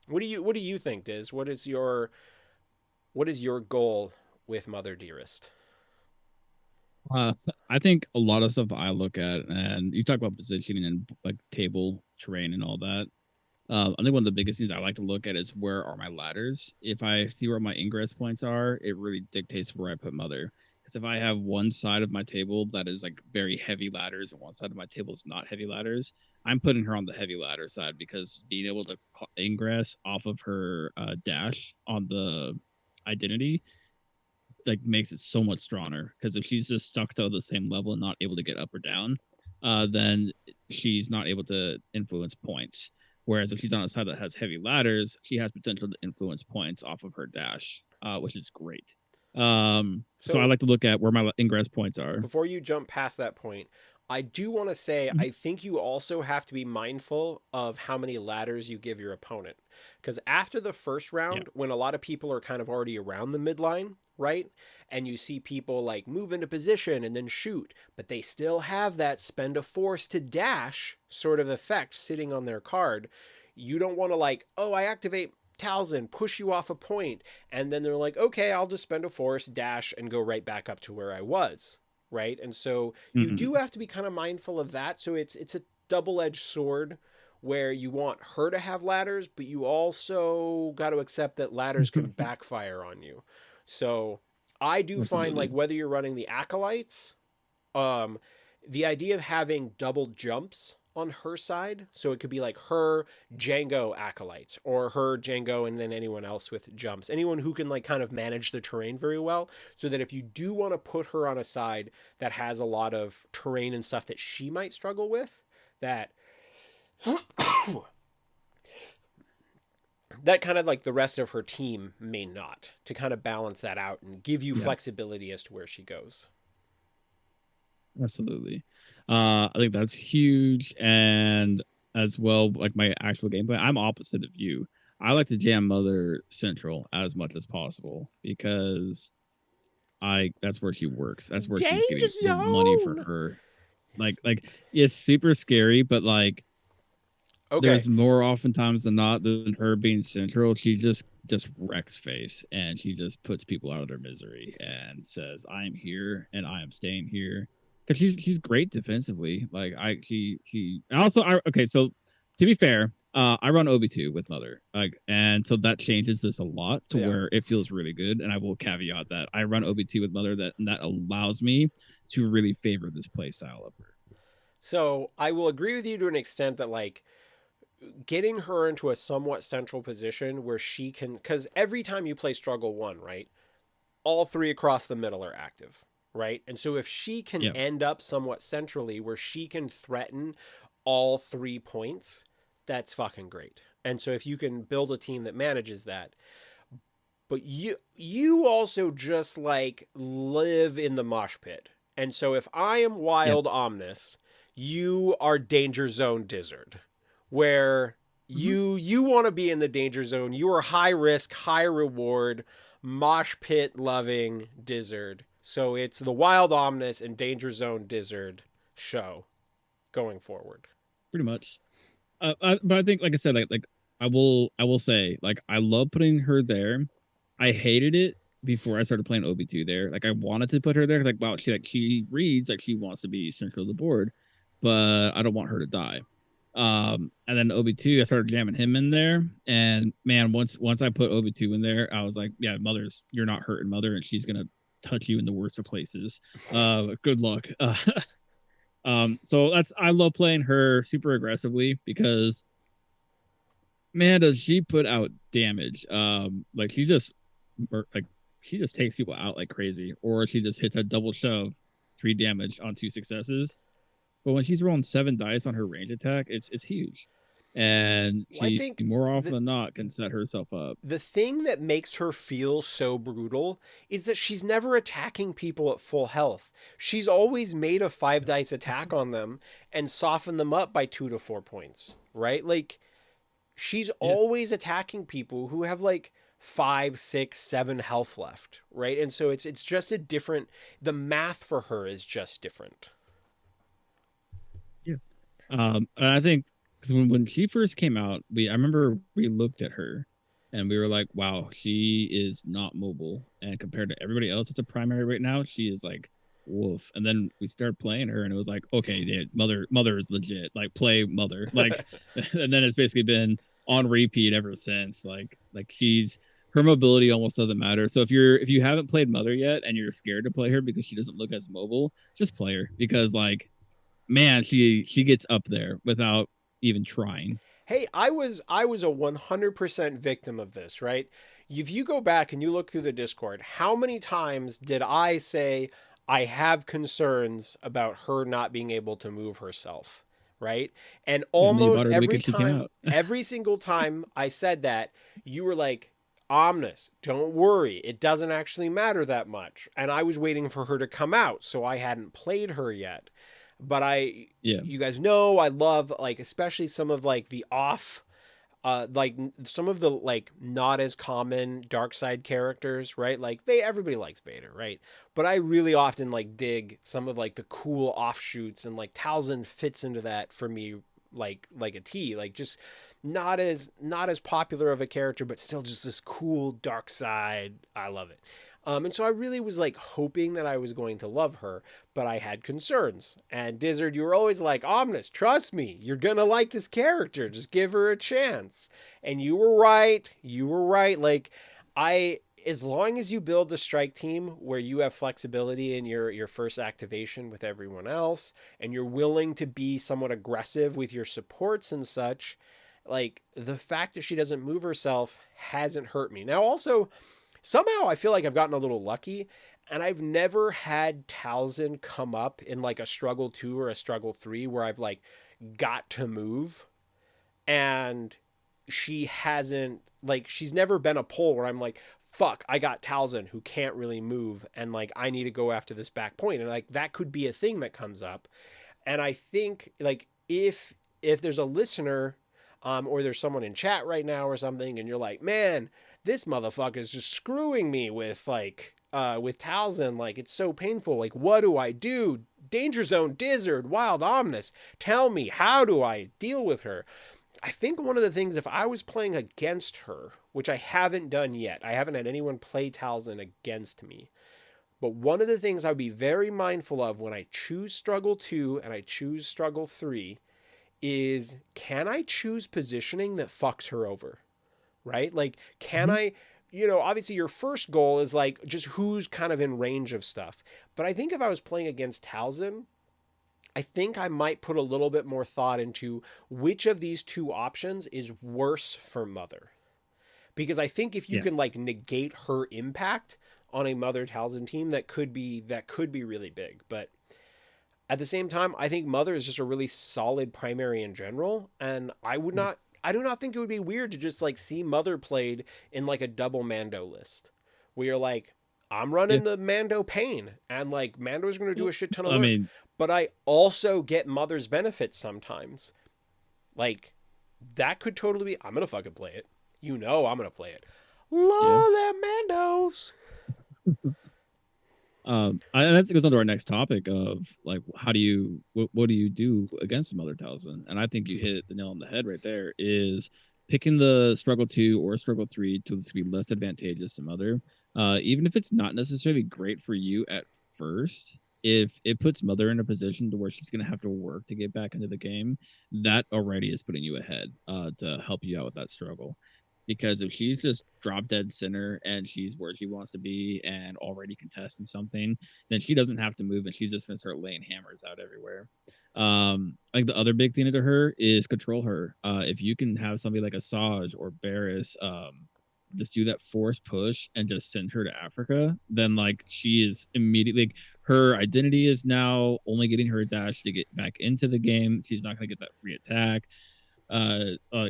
What do you think, Diz? What is your goal with Mother Dearest? I think a lot of stuff that I look at, and you talk about positioning and like table terrain and all that. I think one of the biggest things I like to look at is where are my ladders. If I see where my ingress points are, it really dictates where I put Mother. Because if I have one side of my table that is like very heavy ladders and one side of my table is not heavy ladders, I'm putting her on the heavy ladder side because being able to ingress off of her dash on the identity like makes it so much stronger. Because if she's just stuck to the same level and not able to get up or down, then she's not able to influence points. Whereas if she's on a side that has heavy ladders, she has potential to influence points off of her dash, which is great. So I So like to look at where my ingress points are. before you jump past that point, I do want to say Mhm. I think you also have to be mindful of how many ladders you give your opponent. Because after the first Yeah. round, when a lot of people are kind of already around the midline, right? And you see people like move into position and then shoot, but they still have that spend a force to dash sort of effect sitting on their card. You don't want to like, oh, I activate Talzin, push you off a point, and then they're like, okay, I'll just spend a force, dash, and go right back up to where I was, right? And so you do Mhm. have to be kind of mindful of that. So it's a double-edged sword where you want her to have ladders, but you also got to accept that ladders can backfire on you. So I do find like Absolutely. whether you're running the acolytes, um, the idea of having double jumps on her side, so it could be like her Django acolytes or her Django and then anyone else with jumps, anyone who can like kind of manage the terrain very well, so that if you do want to put her on a side that has a lot of terrain and stuff that she might struggle with, that that kind of like the rest of her team may not, to kind of balance that out and give you Yeah. flexibility as to where she goes. Absolutely. I think that's huge. And as well, like my actual gameplay, I'm opposite of you. I like to jam Mother Central as much as possible because I that's where she works. That's where she's Danger getting the money for zone. her. Like it's super scary, but like Okay. there's more oftentimes than not than her being central. She just wrecks face and she just puts people out of their misery and says, "I am here and I am staying here." Because she's great defensively. Like she and also I okay. So to be fair, I run OB2 with Mother, like, and so that changes this a lot to Yeah. where it feels really good. And I will caveat that I run OB2 with Mother that allows me to really favor this play style of her. So I will agree with you to an extent that like getting her into a somewhat central position where she can, because every time you play struggle one, right, all three across the middle are active, right? And so if she can Yeah. end up somewhat centrally where she can threaten all 3 points, that's fucking great. And so if you can build a team that manages that, but you also just like live in the mosh pit. And so if I am Yeah. wild Omnus, you are danger zone Dyzard, where Mhm. you want to be in the danger zone. You are high risk, high reward, mosh pit loving Dyzard. So it's the wild Omnus and danger zone Dyzard show going forward. Pretty much. But I think, like I said, like I will say, like I love putting her there. I hated it before I started playing OB2 there. Like I wanted to put her there. Like wow, she reads like she wants to be central of the board, but I don't want her to die. And then OB2, I started jamming him in there, and man, once I put OB2 in there, I was like, yeah, Mother's you're not hurting Mother, and she's gonna touch you in the worst of places. Good luck. So that's I love playing her super aggressively because man, does she put out damage. Like like she just takes people out like crazy, or she just hits a double shove, 3 damage on 2 successes. But when she's rolling 7 dice on her range attack, it's huge, and Well, I she think more often than not can set herself up. the thing that makes her feel so brutal is that she's never attacking people at full health. She's always made a 5 dice attack on them and softened them up by 2 to 4 points, right? Like she's Yeah, always attacking people who have like 5, 6, 7 health left, right? And so it's just a different. The math for her is just different. yeah. And I think because when she first came out, I remember we looked at her and we were like, wow, she is not mobile. And compared to everybody else that's a primary right now, she is like woof. And then we started playing her, and it was like, okay, dude, mother is legit. Like, play mother. Like, and then it's basically been on repeat ever since. Like she's her mobility almost doesn't matter. So if you haven't played mother yet and you're scared to play her because she doesn't look as mobile, just play her, because like, man, she gets up there without even trying. Hey, I was a 100% victim of this, right? If you go back and you look through the Discord, how many times did I say I have concerns about her not being able to move herself, right? And And then you bought almost her the every weekend she came time, out. every single time I said that, you were like, Omnus, don't worry. It doesn't actually matter that much. And I was waiting for her to come out, so I hadn't played her yet. But Yeah. you guys know I love, like, especially some of like the off like some of the like not as common dark side characters, right? Like everybody likes Beta, right? But I really often like dig some of like the cool offshoots, and like Talzin fits into that for me like a T. Like, just not as popular of a character, but still just this cool dark side. I love it. And so I really was like hoping that I was going to love her, but I had concerns. And Dyzard, you were always like, Omnus, trust me, you're gonna like this character. Just give her a chance. And you were right. You were right. Like, as long as you build a strike team where you have flexibility in your first activation with everyone else, and you're willing to be somewhat aggressive with your supports and such, like, the fact that she doesn't move herself hasn't hurt me. Now, also, somehow I feel like I've gotten a little lucky, and I've never had Talzin come up in like a struggle 2 or a struggle 3 where I've like got to move, and she hasn't, like, she's never been a pull where I'm like, fuck, I got Talzin who can't really move, and like I need to go after this back point. And like that could be a thing that comes up. And I think, like, if there's a listener, or there's someone in chat right now or something, and you're like, man, this motherfucker is just screwing me with Talzin, like, it's so painful. Like, what do I do? Danger Zone, Dyzard, Wild Omnus. Tell me, how do I deal with her? I think one of the things, if I was playing against her, which I haven't done yet, I haven't had anyone play Talzin against me. But one of the things I'd be very mindful of when I choose struggle 2 and I choose struggle 3 is, can I choose positioning that fucks her over? Right? Like, can Mhm. I, obviously your first goal is like just who's kind of in range of stuff. But I think if I was playing against Talzin, I think I might put a little bit more thought into which of these two options is worse for Mother. Because I think if you Yeah. can like negate her impact on a Mother Talzin team, that could be really big. But at the same time, I think Mother is just a really solid primary in general, and Yeah. I do not think it would be weird to just like see Mother played in like a double Mando list, where you're like, I'm Yeah. running the Mando pain, and like Mando's going to do Well, a shit ton of I learn, mean, but I also get Mother's benefits sometimes. Like, that could totally be. I'm gonna fucking play it. I'm gonna play it. yeah. Love them Mandos. And that goes on to our next topic of like, how do you, what do you do against Mother Talzin? And I think you hit the nail on the head right there. Is picking the struggle 2 or struggle 3 to be less advantageous to Mother, even if it's not necessarily great for you at first. If it puts Mother in a position to where she's going to have to work to get back into the game, that already is putting you ahead, to help you out with that struggle. Because if she's just drop dead center and she's where she wants to be and already contesting something, then she doesn't have to move and she's just gonna start laying hammers out everywhere. Like, the other big thing to her is control her. If you can have somebody like a Saj or Barris, just do that force push and just send her to Africa, then like she is immediately, like, her identity is now only getting her a dash to get back into the game. She's not gonna get that free attack.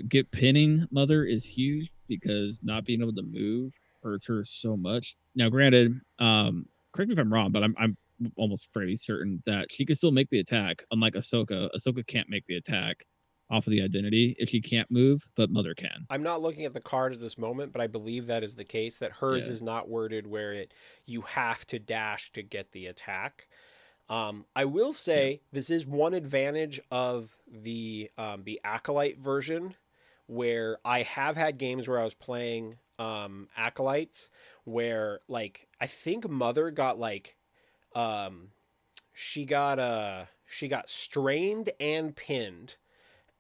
Get pinning Mother is huge, because not being able to move hurts her so much. Now, granted, correct me if I'm wrong, but I'm almost fairly certain that she can still make the attack. Unlike Ahsoka, Ahsoka can't make the attack off of the identity if she can't move, but Mother can. I'm not looking at the card at this moment, but I believe that is the case. That hers Yeah, is not worded where you have to dash to get the attack. I will yeah, say this is one advantage of the acolyte version, where I have had games where I was playing acolytes where, like, I think Mother got like she got strained and pinned.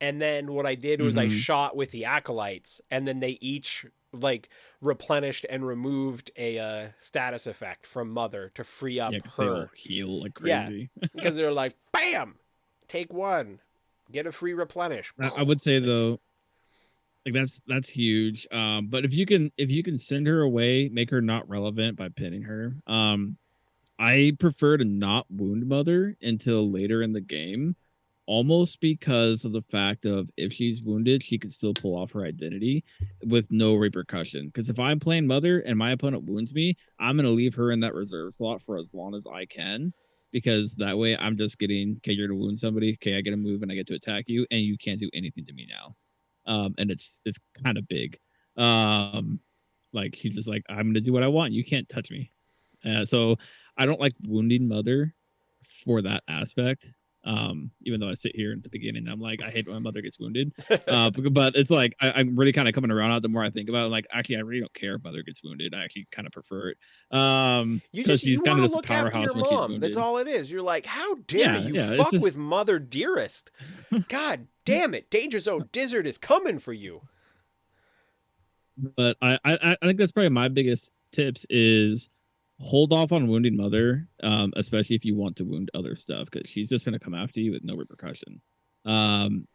And then what I did was I Mm-hmm. shot with the acolytes, and then they each like replenished and removed a status effect from Mother to free Yeah, up because they all her. heal like Yeah, crazy. because they're like, bam, take one, get a free replenish. I would say Like, though, like that's huge. But if you can send her away, make her not relevant by pinning her. I prefer to not wound Mother until later in the game, almost because of the fact of if she's wounded, she can still pull off her identity with no repercussion. Because if I'm playing Mother and my opponent wounds me, I'm gonna leave her in that reserve slot for as long as I can. Because that way I'm just getting, okay, you're gonna wound somebody, okay, I get a move and I get to attack you, and you can't do anything to me now. And it's kind of big. Um, like she's just like, I'm gonna do what I want. You can't touch me. So I don't like wounding Mother for that aspect. Even though I sit here at the beginning, I'm like, I hate when my mother gets wounded. But it's like I'm really kind of coming around on it the more I think about it. Like, actually, I really don't care if Mother gets wounded. I actually kind of prefer it. Because she's you kind want of to just a look after your powerhouse when she's mom. That's wounded. all it is. You're like, how dare Yeah, you yeah. It's fuck just with Mother Dearest? God damn it, Danger Zone Dyzard is coming for you. but I think that's probably my biggest tips is hold off on wounding Mother, especially if you want to wound other stuff, because she's just gonna come after you with no repercussion. Um,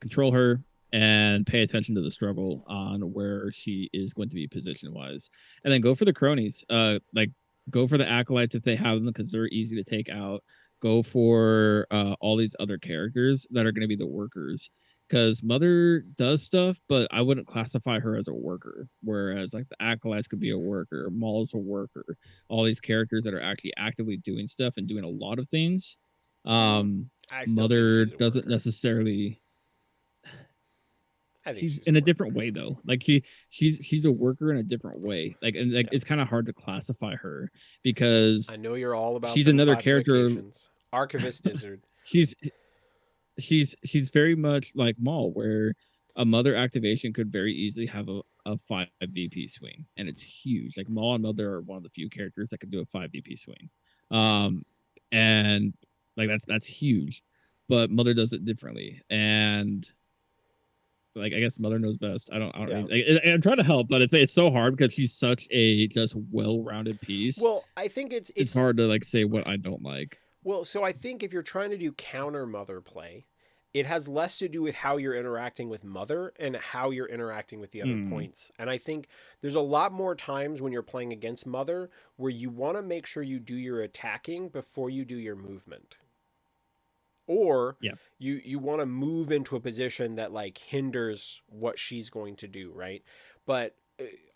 Control her and pay attention to the struggle on where she is going to be position wise, and then go for the cronies. Like go for the acolytes if they have them because they're easy to take out. Go for all these other characters that are going to be the workers because Mother does stuff, but I wouldn't classify her as a worker. Whereas like the acolytes could be a worker, Maul's a worker. All these characters that are actually actively doing stuff and doing a lot of things. Um, I still think Mother she's a doesn't worker. necessarily, I think she's she's a in a worker. different way though. Like she's a worker in a different way. Like and like Yeah. it's kind of hard to classify her because I know you're all about she's them another character. classifications. Archivist Dyzard. she's she's very much like Maul, where a Mother activation could very easily have a 5 VP swing, and it's huge. Like Maul and Mother are one of the few characters that can do a 5 VP swing, and like that's huge. But Mother does it differently, and like I guess Mother knows best. I don't Yeah. really, like, I'm trying to help, but it's so hard because she's such a just well-rounded piece. Well, I think It's hard to like say what I don't like. well, so I think if you're trying to do counter Mother play, it has less to do with how you're interacting with Mother and how you're interacting with the other Mm, points. And I think there's a lot more times when you're playing against Mother where you want to make sure you do your attacking before you do your movement. Or yeah, you want to move into a position that like hinders what she's going to do, right? But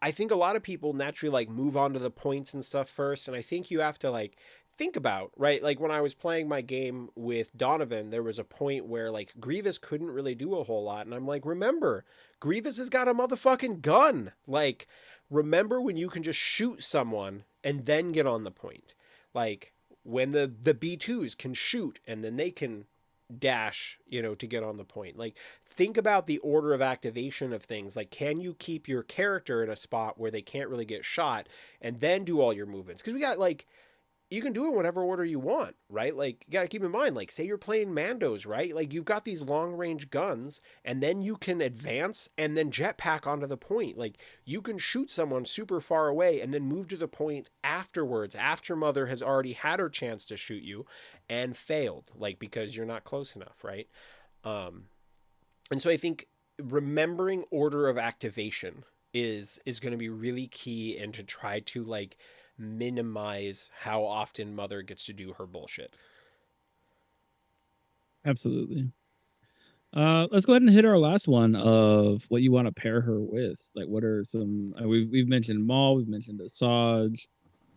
I think a lot of people naturally like move on to the points and stuff first, and I think you have to like think about, right? Like when I was playing my game with Donovan, there was a point where like Grievous couldn't really do a whole lot, and I'm like, remember, Grievous has got a motherfucking gun. Like, remember when you can just shoot someone and then get on the point, like when the B2s can shoot and then they can dash, to get on the point. Like, think about the order of activation of things. Like, can you keep your character in a spot where they can't really get shot and then do all your movements? Because we got like, you can do it in whatever order you want, right? Like, you got to keep in mind, like, say you're playing Mandos, right? Like, you've got these long range guns, and then you can advance and then jetpack onto the point. Like, you can shoot someone super far away and then move to the point afterwards, after Mother has already had her chance to shoot you and failed, like, because you're not close enough, right? Um, and so I think remembering order of activation is going to be really key, and to try to like minimize how often Mother gets to do her bullshit. absolutely. Let's go ahead and hit our last one of what you want to pair her with. Like, what are some? We've mentioned Maul, we've mentioned Asajj.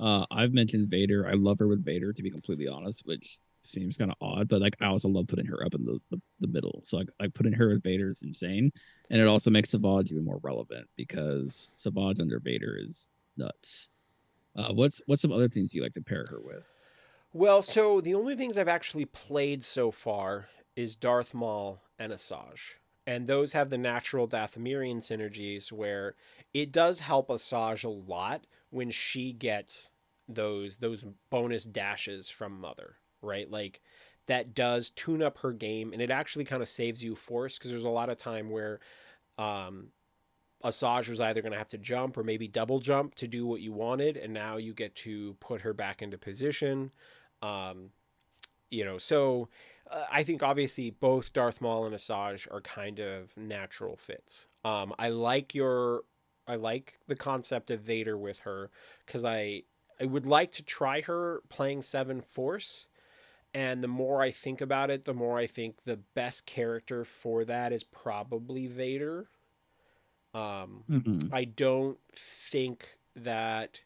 I've mentioned Vader. I love her with Vader, to be completely honest, which seems kind of odd, but like I also love putting her up in the middle. So like putting her with Vader is insane, and it also makes Savage even more relevant because Savage under Vader is nuts. What's some other things you like to pair her with? Well, so the only things I've actually played so far is Darth Maul and Asajj. And those have the natural Dathomirian synergies where it does help Asajj a lot when she gets those bonus dashes from Mother, right? Like that does tune up her game, and it actually kind of saves you force because there's a lot of time where um, Asajj was either going to have to jump or maybe double jump to do what you wanted, and now you get to put her back into position. Um, so I think obviously both Darth Maul and Asajj are kind of natural fits. I like the concept of Vader with her because I would like to try her playing Seven Force. And the more I think about it, the more I think the best character for that is probably Vader. Mhm. I don't think that.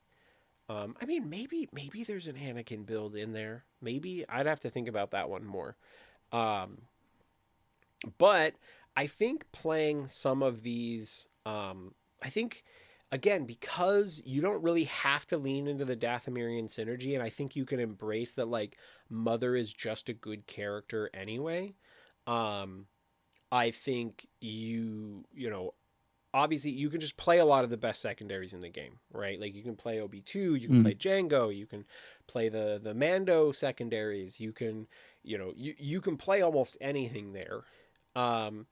I mean, maybe there's an Anakin build in there. Maybe I'd have to think about that one more. Um, but I think playing some of these, I think again because you don't really have to lean into the Dathomirian synergy, and I think you can embrace that like Mother is just a good character anyway. Um, I think obviously you can just play a lot of the best secondaries in the game, right? Like you can play OB2, you can play Mhm. Django, you can play the Mando secondaries, you can play almost anything there. Um,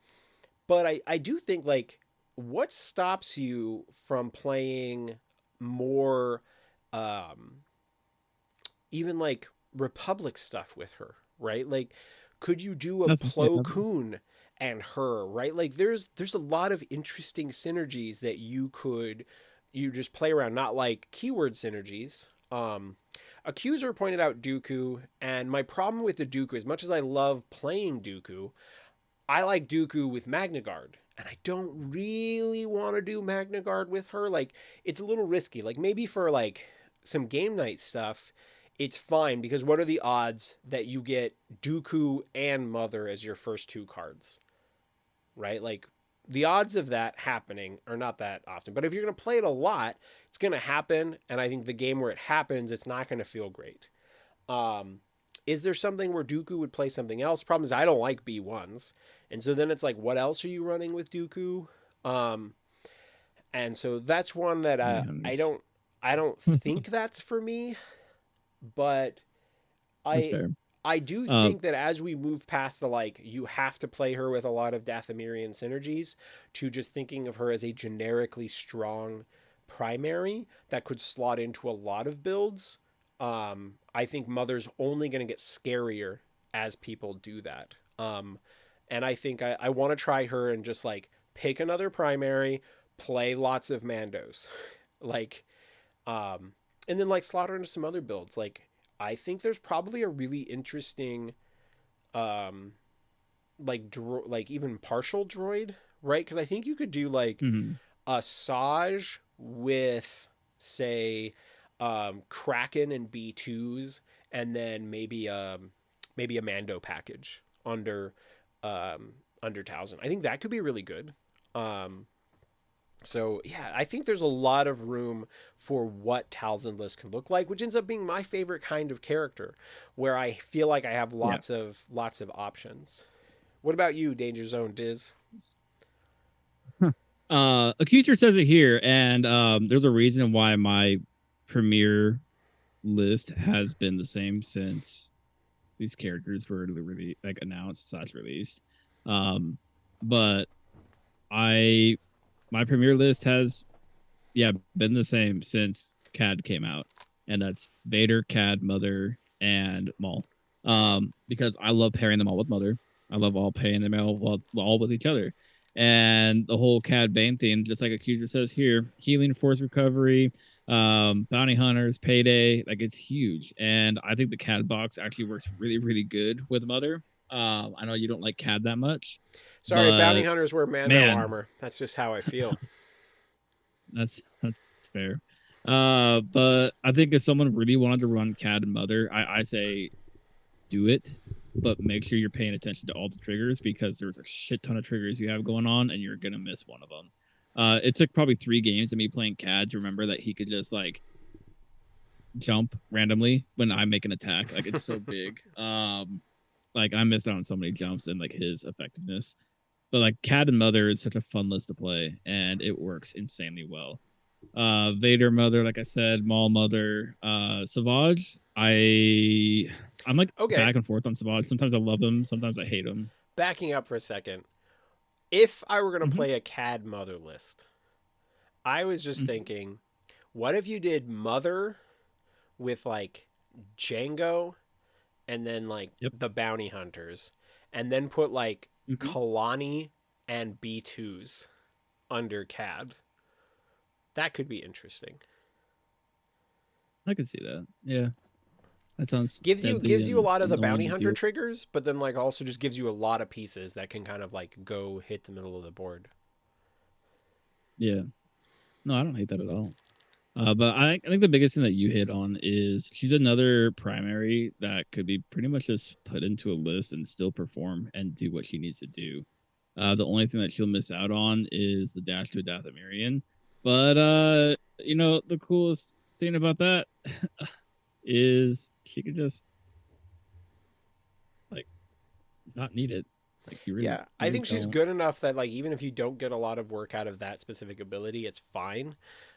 but I do think like what stops you from playing more um even like Republic stuff with her, right? Like could you do a Nothing. Yeah, Plo nothing. Koon and her, right? Like there's a lot of interesting synergies that you just play around, not like keyword synergies. Accuser pointed out Dooku, and my problem with the Dooku, as much as I love playing Dooku, I like Dooku with Magna Guard, and I don't really want to do Magna Guard with her. Like, it's a little risky. Like, maybe for like some game night stuff, it's fine because what are the odds that you get Dooku and Mother as your first two cards, right? Like, the odds of that happening are not that often. But if you're going to play it a lot, it's going to happen. And I think the game where it happens, it's not going to feel great. Um, is there something where Dooku would play something else? Problem is I don't like B1s. And so then it's like, what else are you running with Dooku? Um, and so that's one that Bounty I hunters. don't think that's for me, but That's I fair. I do Uh, think that as we move past the like you have to play her with a lot of Dathomirian synergies to just thinking of her as a generically strong primary that could slot into a lot of builds. I think Mother's only going to get scarier as people do that. And I think I want to try her and just like pick another primary, play lots of Mandos, like um, and then like slaughter into some other builds. Like I think there's probably a really interesting um like even partial droid, right? Because I think you could do like mhm. a Saj with say Kraken and B2s, and then maybe a Mando package under Talzin. I think that could be really good. Um, so yeah, I think there's a lot of room for what Talzin list can look like, which ends up being my favorite kind of character, where I feel like I have Yeah. lots of options. What about you, Danger Zone Diz? Accuser says it here, and there's a reason why my premiere list has been the same since these characters were really like announced slash released. Um, but I my premiere list has been the same since CAD came out, and that's Vader, CAD, Mother, and Maul. Because I love pairing them all with Mother. I love all pairing them all with each other. And the whole CAD Bane thing, just like Accuser says here, healing, force recovery, bounty hunters, payday, like it's huge. And I think the CAD box actually works really, really good with Mother. I know you don't like CAD that much, Sorry, bounty but hunters wear Mando man, armor. That's just how I feel. that's fair. But I think if someone really wanted to run CAD and Mother, I say do it, but make sure you're paying attention to all the triggers because there's a shit ton of triggers you have going on, and you're gonna miss one of them. It took probably 3 games of me playing CAD to remember that he could just like jump randomly when I make an attack. Like it's so big. Like I missed out on so many jumps and like his effectiveness. But like Cat and Mother is such a fun list to play, and it works insanely well. Vader Mother, like I said, Maul Mother, Savage. I'm like Okay, back and forth on Savage. Sometimes I love him, sometimes I hate him. backing up for a second. If I were gonna Hmm. play a CAD Mother list, I was just Hmm. thinking, what if you did Mother with like Django and then like Yep. the bounty hunters, and then put like Hmm. Kalani and B2s under CAD. That could be interesting. I can see that. Yeah, that sounds deadly Gives you a and lot of the annoying bounty to hunter deal. triggers, but then like also just gives you a lot of pieces that can kind of like go hit the middle of the board. Yeah, no, I don't hate that at all. But I think the biggest thing that you hit on is she's another primary that could be pretty much just put into a list and still perform and do what she needs to do. The only thing that she'll miss out on is the dash to Dathomirian. But the coolest thing about that is she could just like not need it. Like Yeah, you I really think she's don't. good enough that like even if you don't get a lot of work out of that specific ability, it's fine.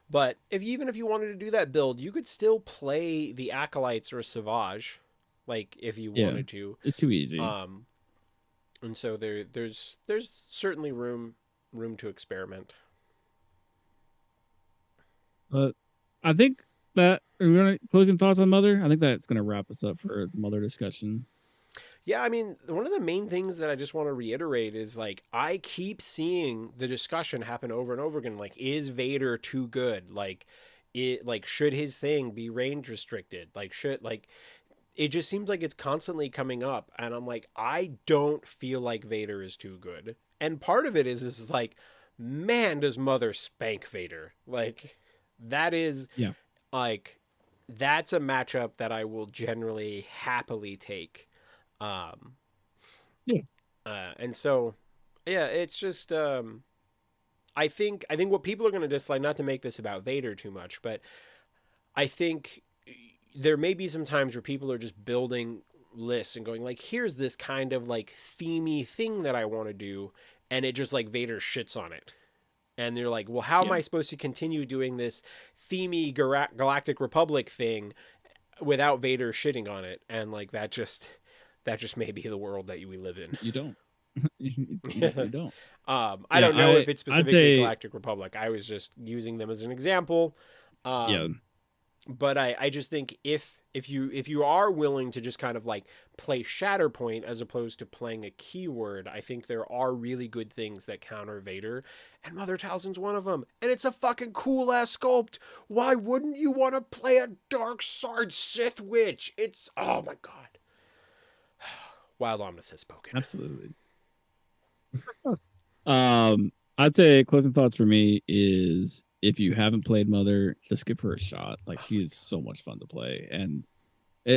But if even if you wanted to do that build, you could still play the acolytes or Savage, like if you Yeah, wanted to. it's too easy. Um, and so there's certainly room to experiment. But I think that we're gonna closing thoughts on Mother. I think that's gonna wrap us up for the Mother discussion. Yeah, I mean, one of the main things that I just want to reiterate is like I keep seeing the discussion happen over and over again. Like, is Vader too good? Like should his thing be range restricted? Like, should like it just seems like it's constantly coming up, and I'm like, I don't feel like Vader is too good. And part of it is like, man, does Mother spank Vader? Like, that is Yeah. like that's a matchup that I will generally happily take. Um, Yeah. and so, yeah, it's just I think what people are going to dislike, not to make this about Vader too much, but I think there may be some times where people are just building lists and going like, here's this kind of like themey thing that I want to do, and it just like Vader shits on it. And they're like, well, how am Yeah. I supposed to continue doing this themey Galactic Republic thing without Vader shitting on it? And like that just may be the world that we live in. You don't. You definitely don't. I Yeah, don't know if it's I'd specifically say Galactic Republic. I was just using them as an example. yeah. Um, but I just think if you are willing to just kind of like play Shatterpoint as opposed to playing a keyword, I think there are really good things that counter Vader, and Mother Talzin's one of them. And it's a fucking cool ass sculpt. Why wouldn't you want to play a Dark Side Sith Witch? It's oh my god. Wild Omnus has spoken. Absolutely. I'd say closing thoughts for me is if you haven't played Mother, just give her a shot. Like she is so much fun to play, and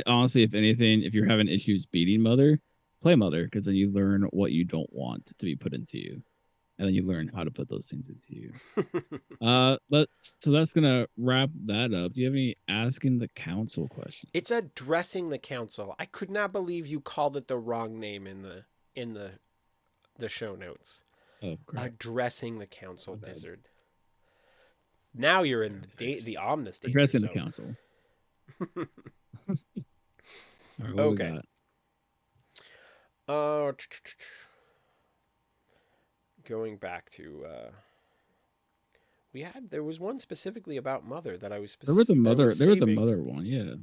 honestly, if anything, if you're having issues beating Mother, play Mother because then you learn what you don't want to be put into you, and then you learn how to put those things into you. But so that's gonna wrap that up. Do you have any asking the council It's questions? addressing the council. I could not believe you called it the wrong name in the show notes. Oh crap! Addressing the council, My bad. Dyzard. Now you're All in right, it's fixed. the Omnis danger Addressing the zone. council. All right, what we Okay. got? Uh, going back to there was one specifically about Mother that I was that was There was a saving. mother one. Yeah.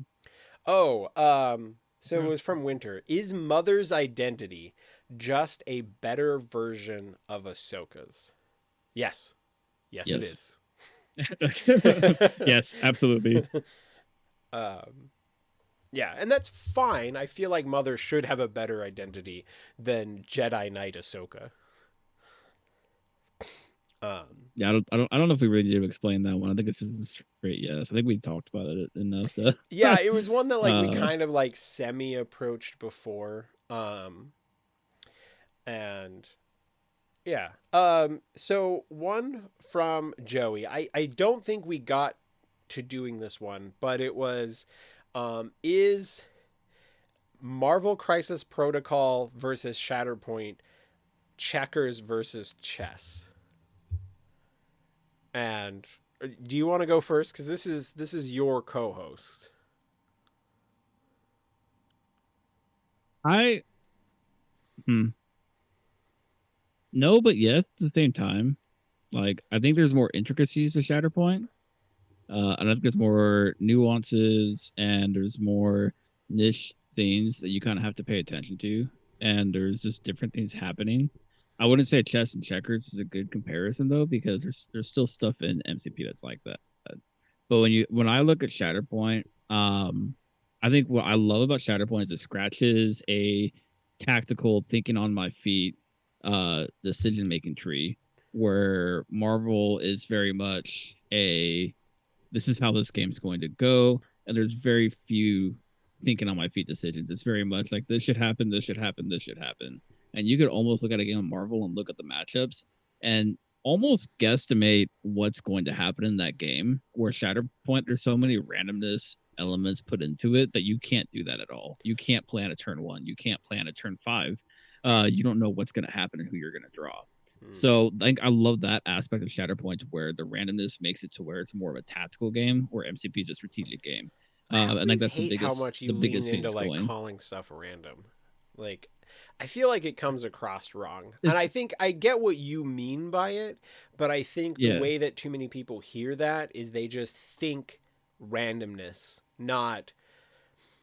Oh, so it Okay. was from Winter. Is Mother's identity just a better version of Ahsoka's? Yes. Yes, it Yes. is. Yes, absolutely. um, yeah, and that's fine. I feel like Mother should have a better identity than Jedi Knight Ahsoka. Um, Yeah, I don't know if we really need to explain that one. I think it's just a straight yes. I think we talked about it enough to yeah, it was one that like we uh kind of like semi approached before. And yeah. So one from Joey. I don't think we got to doing this one, but it was is Marvel Crisis Protocol versus Shatterpoint checkers versus chess. And Do you want to go first? Because this is your co-host. I hmm, no, but yes, at the same time, like I think there's more intricacies to Shatterpoint. And I think there's more nuances and there's more niche things that you kind of have to pay attention to. And there's just different things happening. I wouldn't say chess and checkers is a good comparison though, because there's still stuff in MCP that's like that. But when I look at Shatterpoint, I think what I love about Shatterpoint is it scratches a tactical thinking on my feet decision making tree, where Marvel is very much a this is how this game's going to go, and there's very few thinking on my feet decisions. It's very much like this should happen, this should happen, this should happen. And you could almost look at a game of Marvel and look at the matchups and almost guesstimate what's going to happen in that game. Where Shatterpoint, there's so many randomness elements put into it that you can't do that at all. You can't plan a turn one. You can't plan a turn five. You don't know what's going to happen and who you're going to draw. So I love that aspect of Shatterpoint where the randomness makes it to where it's more of a tactical game, where MCP is a strategic game. I I think always that's hate how much you the lean biggest thing into that's like going. calling stuff random. Like, I feel like it comes across wrong, and It's I think I get what you mean by it, but I think the yeah, way that too many people hear that is they just think randomness, not.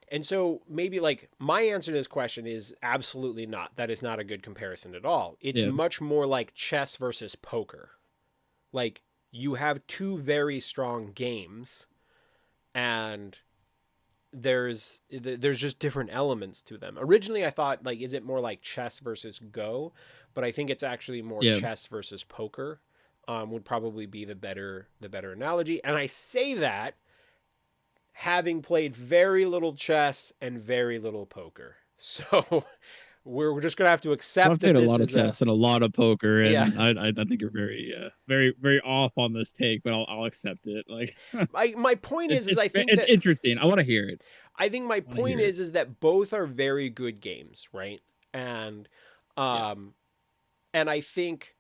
And so maybe like my answer to this question is absolutely not. That is not a good comparison at all. It's yeah, much more like chess versus poker. Like you have two very strong games and there's just different elements to them. Originally I thought like is it more like chess versus go, but I think it's actually more yeah. chess versus poker. Would probably be the better analogy. And I say that having played very little chess and very little poker. So we're just gonna have to Well, accept I've that played a this lot of is a chess and a lot of poker, yeah. and I think you're very very off on this take, but I'll accept it. Like My point is I think it's that interesting. I want to hear it. I think my I want to point hear it. is that both are very good games, right? And Yeah, um and I think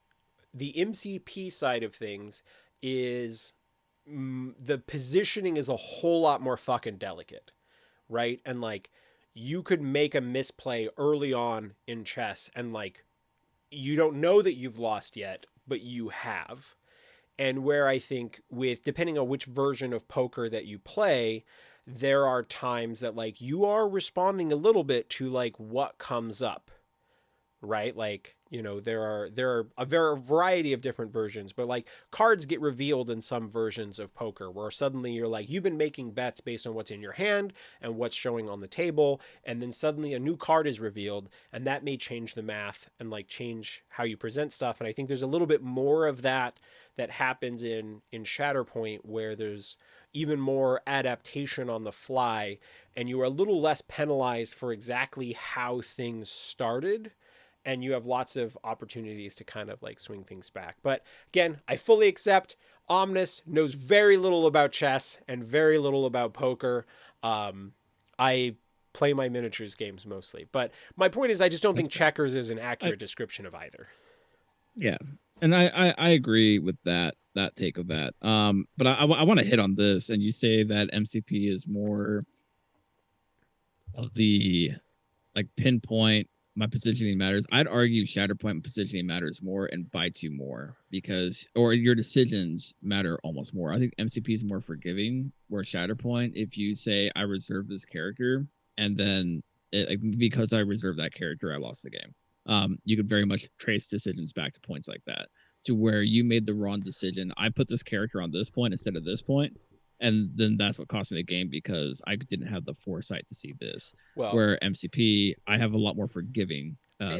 the MCP side of things is the positioning is a whole lot more fucking delicate, right? And like you could make a misplay early on in chess and like you don't know that you've lost yet, but you have. And where I think with depending on which version of poker that you play, there are times that like you are responding a little bit to like what comes up, right? Like, there are a variety of different versions, but like cards get revealed in some versions of poker where suddenly you're like you've been making bets based on what's in your hand and what's showing on the table, and then suddenly a new card is revealed, and that may change the math and like change how you present stuff. And I think there's a little bit more of that happens in Shatterpoint where there's even more adaptation on the fly and you are a little less penalized for exactly how things started, and you have lots of opportunities to kind of like swing things back. But again, I fully accept Omnus knows very little about chess and very little about poker. I play my miniatures games mostly, but my point is I just don't that's think fair. checkers is an I, accurate description of either. yeah, and I agree with that take of that. But I want to hit on this, and you say that MCP is more of the like pinpoint my positioning matters. I'd argue Shatterpoint positioning matters more and by two more because or your decisions matter almost more. I think MCP is more forgiving, where Shatterpoint, if you say I reserve this character and then because I reserved that character, I lost the game. You could very much trace decisions back to points like that, to where you made the wrong decision. I put this character on this point instead of this point, and then that's what cost me the game because I didn't have the foresight to see this. Well, Where MCP, I have a lot more forgiving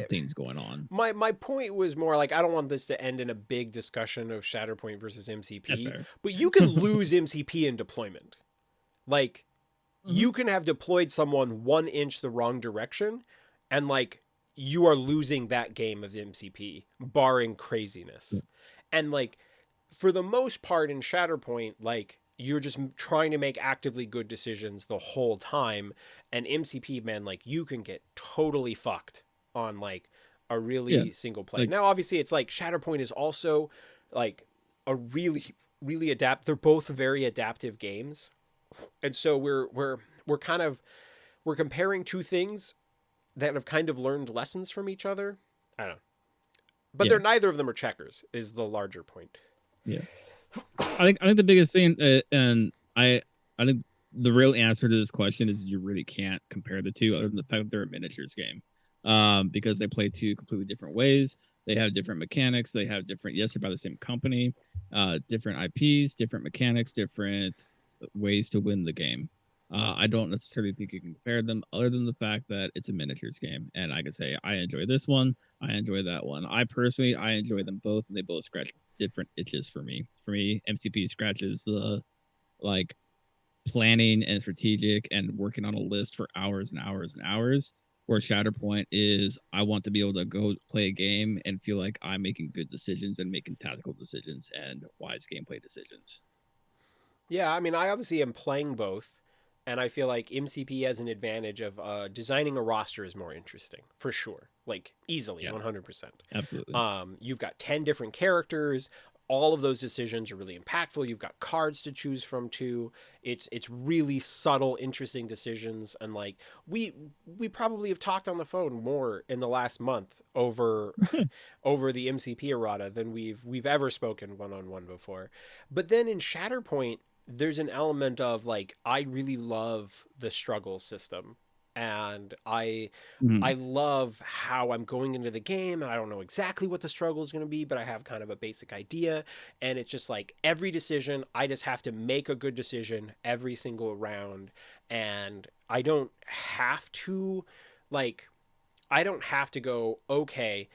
things going on. my point was more like I don't want this to end in a big discussion of Shatterpoint versus That's MCP, fair. but you can lose MCP in deployment. Like Mm-hmm. you can have deployed someone 1 inch the wrong direction, and like you are losing that game of MCP, barring craziness. And like for the most part in Shatterpoint, like you're just trying to make actively good decisions the whole time. And MCP, man, like you can get totally fucked on like a Yeah, really single play. like Now, obviously, it's like Shatterpoint is also like a really really adapt. They're both very adaptive games, and so we're kind of we're comparing two things that have kind of learned lessons from each other. I don't know, but Yeah. they're neither of them are checkers. Is the larger point. Yeah. I think the biggest thing, and I think the real answer to this question is you really can't compare the two, other than the fact that they're a miniatures game, because they play two completely different ways. They have different mechanics. They have different. Yes, they're by the same company, different IPs, different mechanics, different ways to win the game. I don't necessarily think you can compare them, other than the fact that it's a miniatures game, and I can say I enjoy this one, I enjoy that one. I enjoy them both, and they both scratch different itches for me. For me, MCP scratches the like planning and strategic and working on a list for hours and hours and hours. Where Shatterpoint is, I want to be able to go play a game and feel like I'm making good decisions and making tactical decisions and wise gameplay decisions. Yeah, I mean, I obviously am playing both, and I feel like MCP has an advantage of designing a roster is more interesting for sure, like easily, Yeah. 100%. Absolutely. You've got 10 different characters. All of those decisions are really impactful. You've got cards to choose from too. It's really subtle, interesting decisions, and like we probably have talked on the phone more in the last month over over the MCP errata than we've ever spoken one on one before. But then in Shatterpoint, there's an element of like I really love the struggle system, and I love how I'm going into the game and I don't know exactly what the struggle is going to be, but I have kind of a basic idea. And it's just like every decision, I just have to make a good decision every single round. And I don't have to, like, I don't have to go, okay,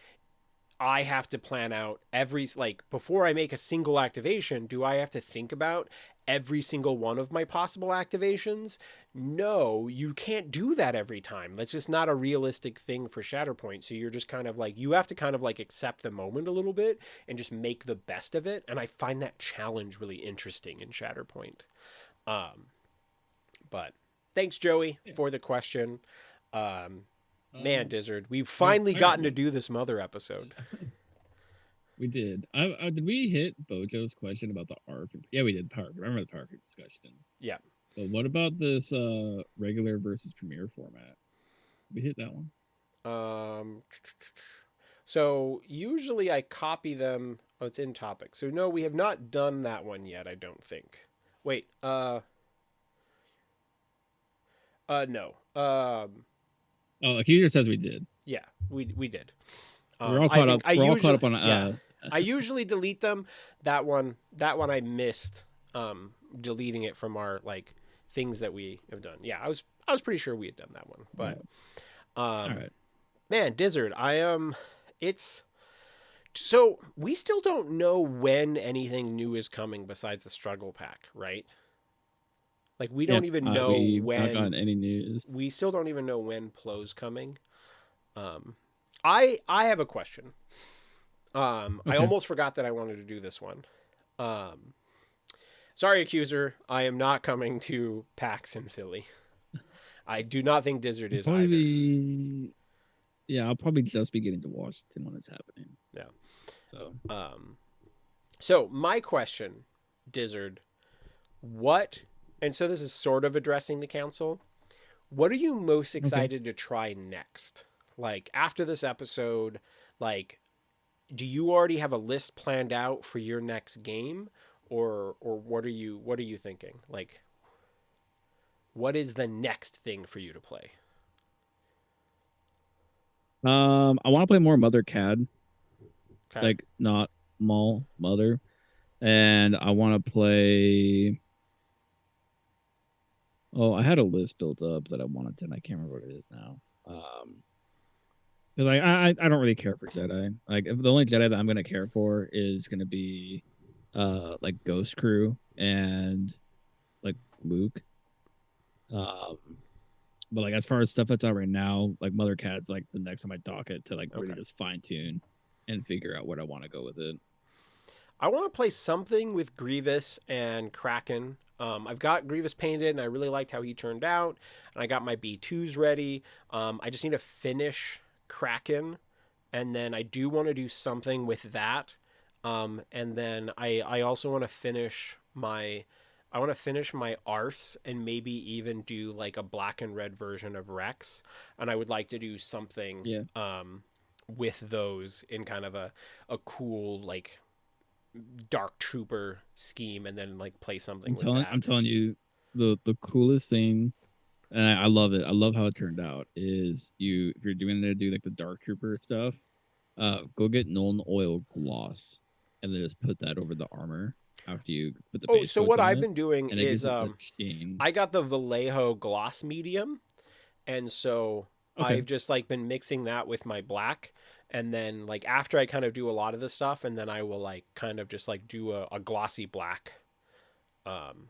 I have to plan out every, like, before I make a single activation, do I have to think about every single one of my possible activations? No, you can't do that every time. That's just not a realistic thing for Shatterpoint. So you're just kind of like, you have to kind of like accept the moment a little bit and just make the best of it. And I find that challenge really interesting in Shatterpoint. But thanks, Joey, for the question. Man, Dyzard, we've finally gotten to do this Mother episode. We did. Did we hit Bojo's question about the ARC? Yeah, we did. Park. Remember the Park discussion? Yeah. But what about this regular versus premiere format? We hit that one. So usually I copy them. Oh, it's in topic. So no, we have not done that one yet. I don't think. Wait. No. Oh, Accuser says we did. Yeah, we did. We're all caught up. We're all caught up on. Yeah. I usually delete them. That one I missed. Deleting it from our like things that we have done. Yeah, I was pretty sure we had done that one, but all right. Man, Dyzard, it's so we still don't know when anything new is coming besides the struggle pack, right? Like we don't even know we've when. Not gotten any news. We still don't even know when Plo's coming. I have a question. Okay. I almost forgot that I wanted to do this one. Sorry, Accuser, I am not coming to PAX in Philly. I do not think Dyzard is either. Yeah, I'll probably just be getting to Washington when it's happening. Yeah. So my question, Dyzard, and so this is sort of addressing the council. What are you most excited to try next? Like after this episode, like, do you already have a list planned out for your next game, or what are you thinking? Like, what is the next thing for you to play? I want to play more Mother CAD, Okay. like not Mother, and I want to play. Oh, I had a list built up that I wanted to, and I can't remember what it is now. Like I don't really care for Jedi. Like if the only Jedi that I'm gonna care for is gonna be, like Ghost Crew and like Luke. But like as far as stuff that's out right now, like Mother Cat's like the next on my docket to like really just fine tune and figure out what I want to go with it. I want to play something with Grievous and Kraken. I've got Grievous painted, and I really liked how he turned out. And I got my B2s ready. I just need to finish Kraken, and then I do want to do something with that. And then I also want to finish my arfs and maybe even do like a black and red version of Rex, and I would like to do something Yeah. with those in kind of a cool like dark trooper scheme, and then like play something with that. I'm telling you, the coolest thing, and I love it. I love how it turned out. Is you if you're doing to do like the Dark Trooper stuff, go get Nuln Oil gloss, and then just put that over the armor after you put the Oh, base so coats what on I've it, been doing and it is gives it that sheen. I got the Vallejo gloss medium, and so Okay, I've just like been mixing that with my black, and then like after I kind of do a lot of this stuff, and then I will like kind of just like do a glossy black um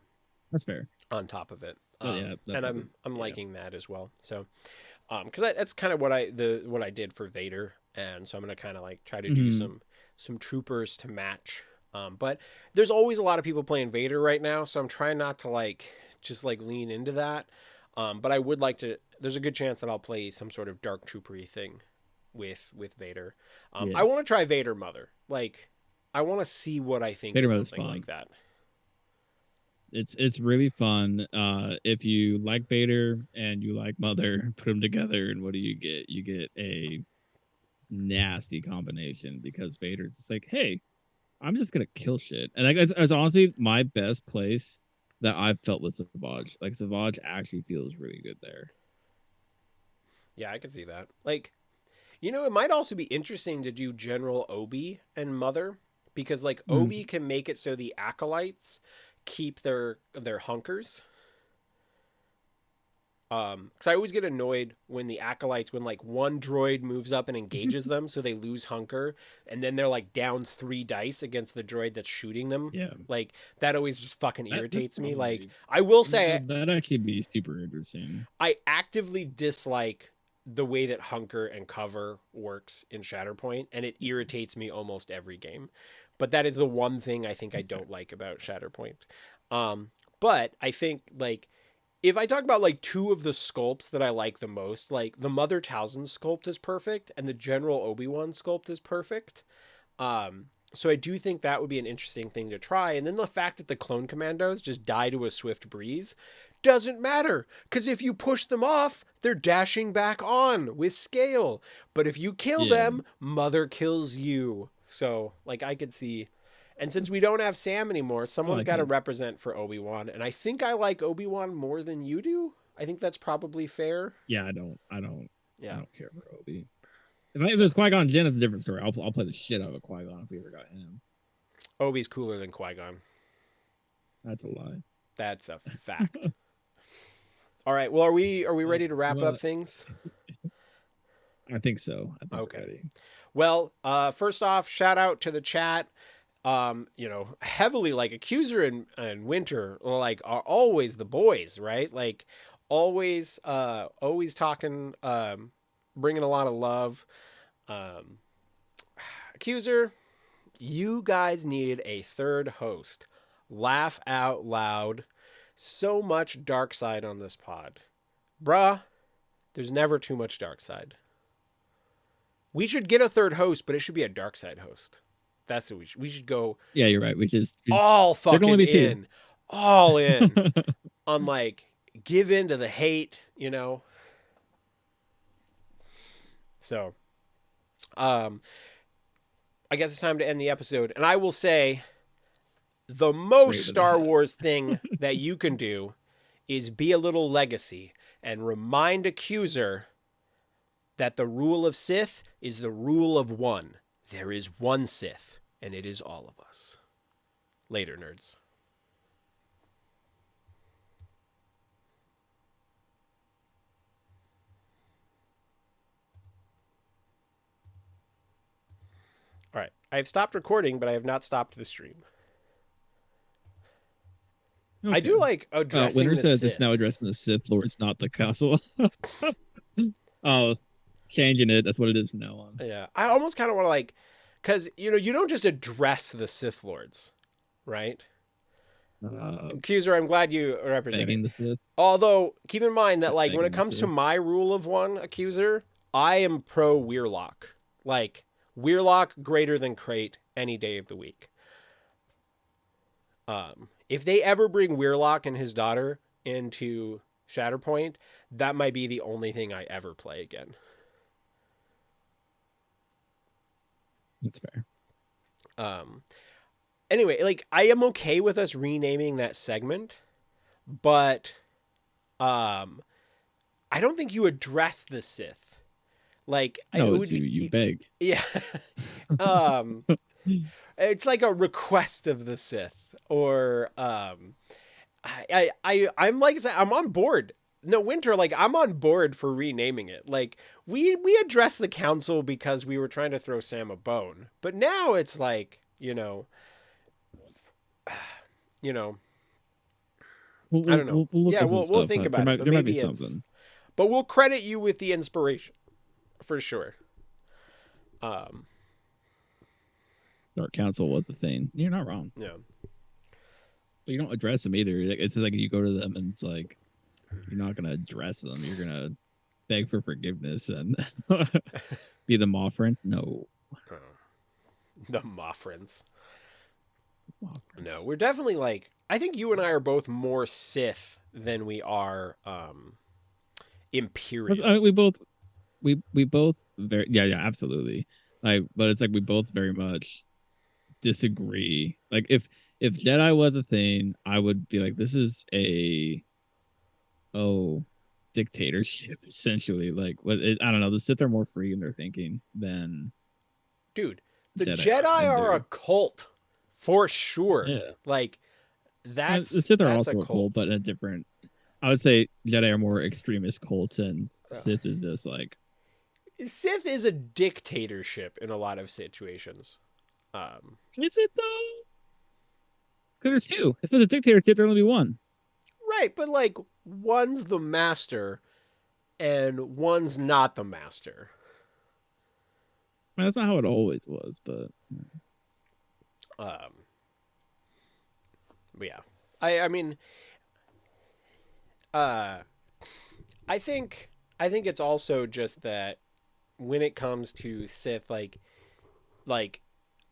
that's fair. on top of it. But yeah, that And probably I'm yeah. liking that as well. So because that's kind of what I did for Vader, and so I'm gonna kind of like try to do Mm-hmm. some troopers to match. But there's always a lot of people playing Vader right now, so I'm trying not to like just like lean into that. But I would like to. There's a good chance that I'll play some sort of dark troopery thing with Vader. Yeah, I want to try Vader Mother. Like, I want to see what I think Vader of mode is something fun. like that. It's really fun. If you like Vader and you like Mother, put them together, and what do you get? You get a nasty combination because Vader's just like, hey, I'm just gonna kill shit, and like it's honestly my best place that I've felt with Savage. Like Savage actually feels really good there. Yeah, I can see that. Like, it might also be interesting to do General Obi and Mother, because like Mm. Obi can make it so the acolytes keep their hunkers. Because I always get annoyed when the acolytes, when like one droid moves up and engages them, so they lose hunker, and then they're like down 3 dice against the droid that's shooting them. Yeah, Like that always just fucking that irritates me. Like probably I will say, that actually be super interesting. I actively dislike the way that hunker and cover works in Shatterpoint, and it irritates me almost every game. But that is the one thing I think I That's fair. don't like about Shatterpoint. Um, but I think like if I talk about like two of the sculpts that I like the most, like the Mother Talzin sculpt is perfect, and the General Obi-Wan sculpt is perfect. So I do think that would be an interesting thing to try. And then the fact that the clone commandos just die to a swift breeze doesn't matter, because if you push them off, they're dashing back on with scale. But if you kill Yeah, them, Mother kills you. So like I could see. And since we don't have Sam anymore, I someone's like got to it. represent for Obi-Wan. And I think I like Obi-Wan more than you do. I think that's probably fair. Yeah, I Yeah. don't care for Obi. If it So was Qui-Gon Jinn, it's a different story. I'll play the shit out of a Qui-Gon if we ever got him. Obi's cooler than Qui-Gon. That's a lie. That's a fact. All right. Well, are we ready to wrap up Well, things? I think so. I think we're Okay. ready. Well, first off, shout out to the chat. Heavily like Accuser and Winter like are always the boys, right? Like always talking, bringing a lot of love. Um, Accuser, you guys need a third host. Laugh out loud. So much dark side on this pod. Bruh, there's never too much dark side. We should get a third host, but it should be a dark side host. That's what we should go Yeah, you're right. all There can only fucking be two. in. All in on like give in to the hate, you know. So, I guess it's time to end the episode. And I will say the most Great with Star that. Wars thing that you can do is be a little legacy and remind Accuser that the rule of Sith is the rule of one. There is one Sith, and it is all of us. Later, nerds. All right. I have stopped recording, but I have not stopped the stream. Okay. I do like addressing Winter the says Sith. it's now addressing the Sith Lords, not the castle. Oh, changing it. That's what it is from now on. Yeah. I almost kind of want to like, because, you don't just address the Sith Lords, right? Accuser, I'm glad you represent Begging it. the Sith. Although, keep in mind that, like, when it Begging the comes to Sith. my rule of one, Accuser, I am pro Weirlock. Like, Weirlock greater than Crate any day of the week. If they ever bring Weirlock and his daughter into Shatterpoint, that might be the only thing I ever play again. That's fair. Anyway, like I am okay with us renaming that segment, but I don't think you address the Sith. Like No, it's you beg. Yeah. It's like a request of the Sith, or I'm like I said, I'm on board. No, Winter, like I'm on board for renaming it. Like we addressed the council because we were trying to throw Sam a bone, but now it's like you know, I don't know. We'll look Yeah, at some we'll stuff think up. about it. But There might maybe be it's something. But we'll credit you with the inspiration, for sure. Dark Council was the thing. You're not wrong. Yeah. But you don't address them either. It's like you go to them and it's like you're not gonna address them. You're gonna beg for forgiveness and be the Maw friends. No. The Moffrins. No, we're definitely like I think you and I are both more Sith than we are Imperial. We both very yeah absolutely. Like, but it's like we both very much disagree. Like if Jedi was a thing, I would be like, this is a dictatorship essentially. Like, I don't know. The Sith are more free in their thinking than dude. The Jedi are a cult for sure. Yeah. Like that's the Sith are that's also a cult, but a different. I would say Jedi are more extremist cults, and Sith is just like. Sith is a dictatorship in a lot of situations. Is it though? Because there's two. If there's a dictatorship, there'll only be one. Right, but like one's the master, and one's not the master. I mean, that's not how it always was, but. But yeah, I mean, I think it's also just that when it comes to Sith, like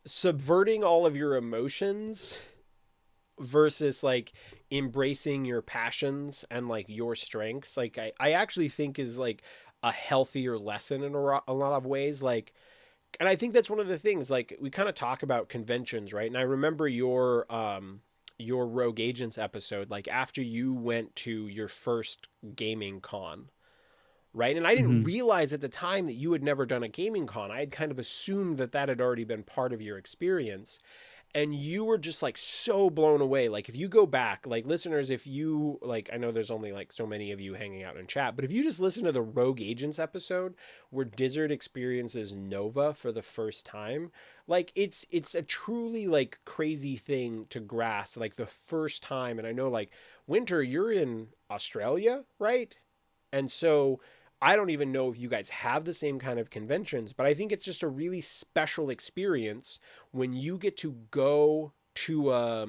subverting all of your emotions versus like embracing your passions and like your strengths, like I actually think is like a healthier lesson in a lot of ways. Like, and I think that's one of the things, like we kind of talk about conventions, right? And I remember your Rogue Agents episode, like after you went to your first gaming con, right? And I didn't realize at the time that you had never done a gaming con. I had kind of assumed that had already been part of your experience. And you were just like so blown away. Like if you go back, like listeners, if you like, I know there's only like so many of you hanging out in chat, but if you just listen to the Rogue Agents episode where Dyzard experiences Nova for the first time, like it's a truly like crazy thing to grasp, like the first time. And I know like Winter, you're in Australia, right? And so I don't even know if you guys have the same kind of conventions, but I think it's just a really special experience when you get to go to a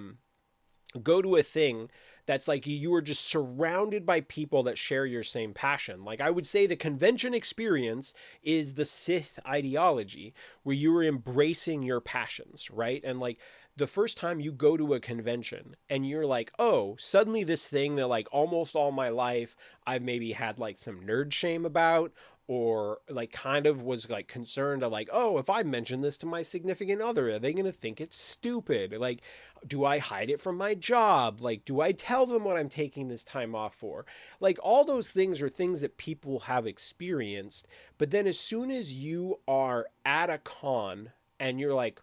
thing that's like you are just surrounded by people that share your same passion. Like I would say the convention experience is the Sith ideology where you are embracing your passions, right? And like the first time you go to a convention and you're like, oh, suddenly this thing that like almost all my life I've maybe had like some nerd shame about, or like kind of was like concerned of like, oh, if I mention this to my significant other, are they going to think it's stupid? Like, do I hide it from my job? Like, do I tell them what I'm taking this time off for? Like, all those things are things that people have experienced. But then as soon as you are at a con and you're like,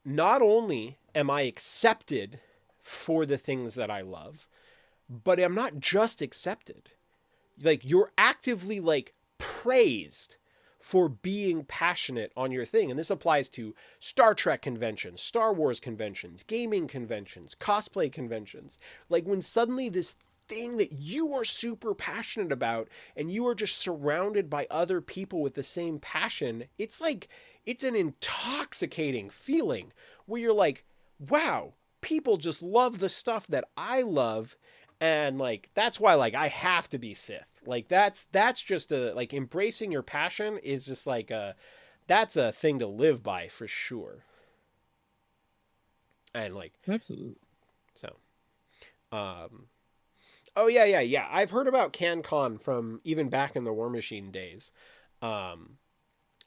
not only am I accepted for the things that I love, but I'm not just accepted. Like you're actively like praised for being passionate on your thing. And this applies to Star Trek conventions, Star Wars conventions, gaming conventions, cosplay conventions. Like when suddenly this thing that you are super passionate about and you are just surrounded by other people with the same passion, it's like it's an intoxicating feeling where you're like, wow, people just love the stuff that I love. And like that's why like I have to be Sith. Like that's just a like embracing your passion is just like a that's a thing to live by for sure. And like, Absolutely. so, um, oh yeah. I've heard about CanCon from even back in the War Machine days. Um,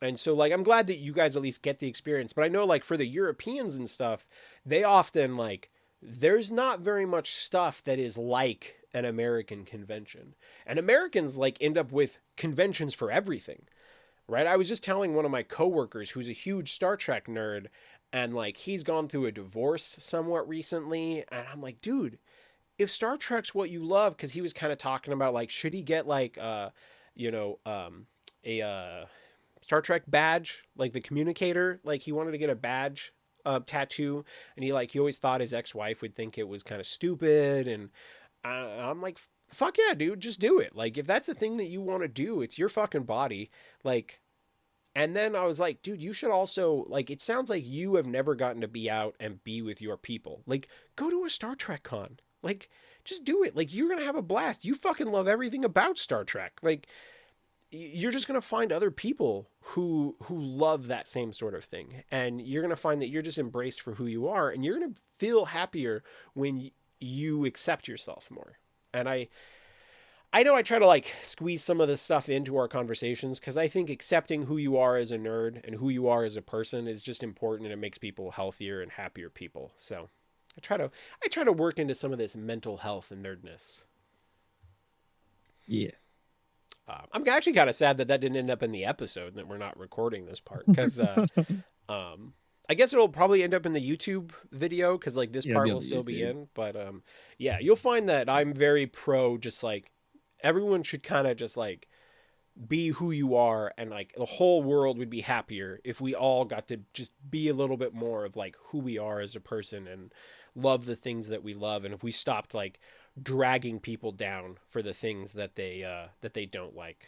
and so like I'm glad that you guys at least get the experience, but I know like for the Europeans and stuff, they often like there's not very much stuff that is like an American convention. And Americans like end up with conventions for everything. Right? I was just telling one of my coworkers who's a huge Star Trek nerd, and like he's gone through a divorce somewhat recently, and I'm like, dude, if Star Trek's what you love, because he was kind of talking about like, should he get like, you know, a Star Trek badge, like the communicator, like he wanted to get a badge tattoo, and he always thought his ex-wife would think it was kind of stupid, and I'm like, fuck yeah, dude, just do it. Like if that's the thing that you want to do, it's your fucking body, like. And then I was like, dude, you should also like. It sounds like you have never gotten to be out and be with your people. Like, go to a Star Trek con. Like, just do it. Like, you're gonna have a blast. You fucking love everything about Star Trek. Like, you're just gonna find other people who love that same sort of thing, and you're gonna find that you're just embraced for who you are, and you're gonna feel happier when you accept yourself more. And I know I try to like squeeze some of this stuff into our conversations because I think accepting who you are as a nerd and who you are as a person is just important, and it makes people healthier and happier people. So I try to work into some of this mental health and nerdness. Yeah. I'm actually kind of sad that didn't end up in the episode and that we're not recording this part because I guess it'll probably end up in the YouTube video because like this Yeah, part be on will the still be YouTube. in. But yeah, you'll find that I'm very pro just like everyone should kind of just like be who you are, and like the whole world would be happier if we all got to just be a little bit more of like who we are as a person and love the things that we love, and if we stopped like dragging people down for the things that they don't like.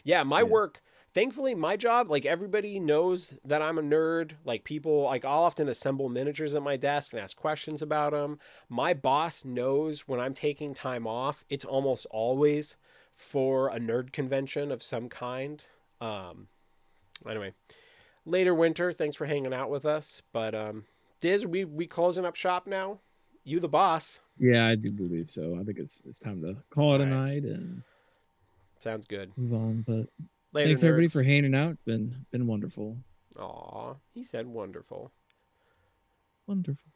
Yeah, my Yeah. work, thankfully my job, like everybody knows that I'm a nerd. Like people, like I'll often assemble miniatures at my desk and ask questions about them. My boss knows when I'm taking time off, it's almost always for a nerd convention of some kind. Um, anyway, later winter, thanks for hanging out with us. But Diz, we closing up shop now? You the boss. Yeah, I do believe so. I think it's time to call All it a right. night and Sounds good. move on. But Later, thanks everybody nerds. for hanging out. It's been wonderful. Aw, he said wonderful. Wonderful.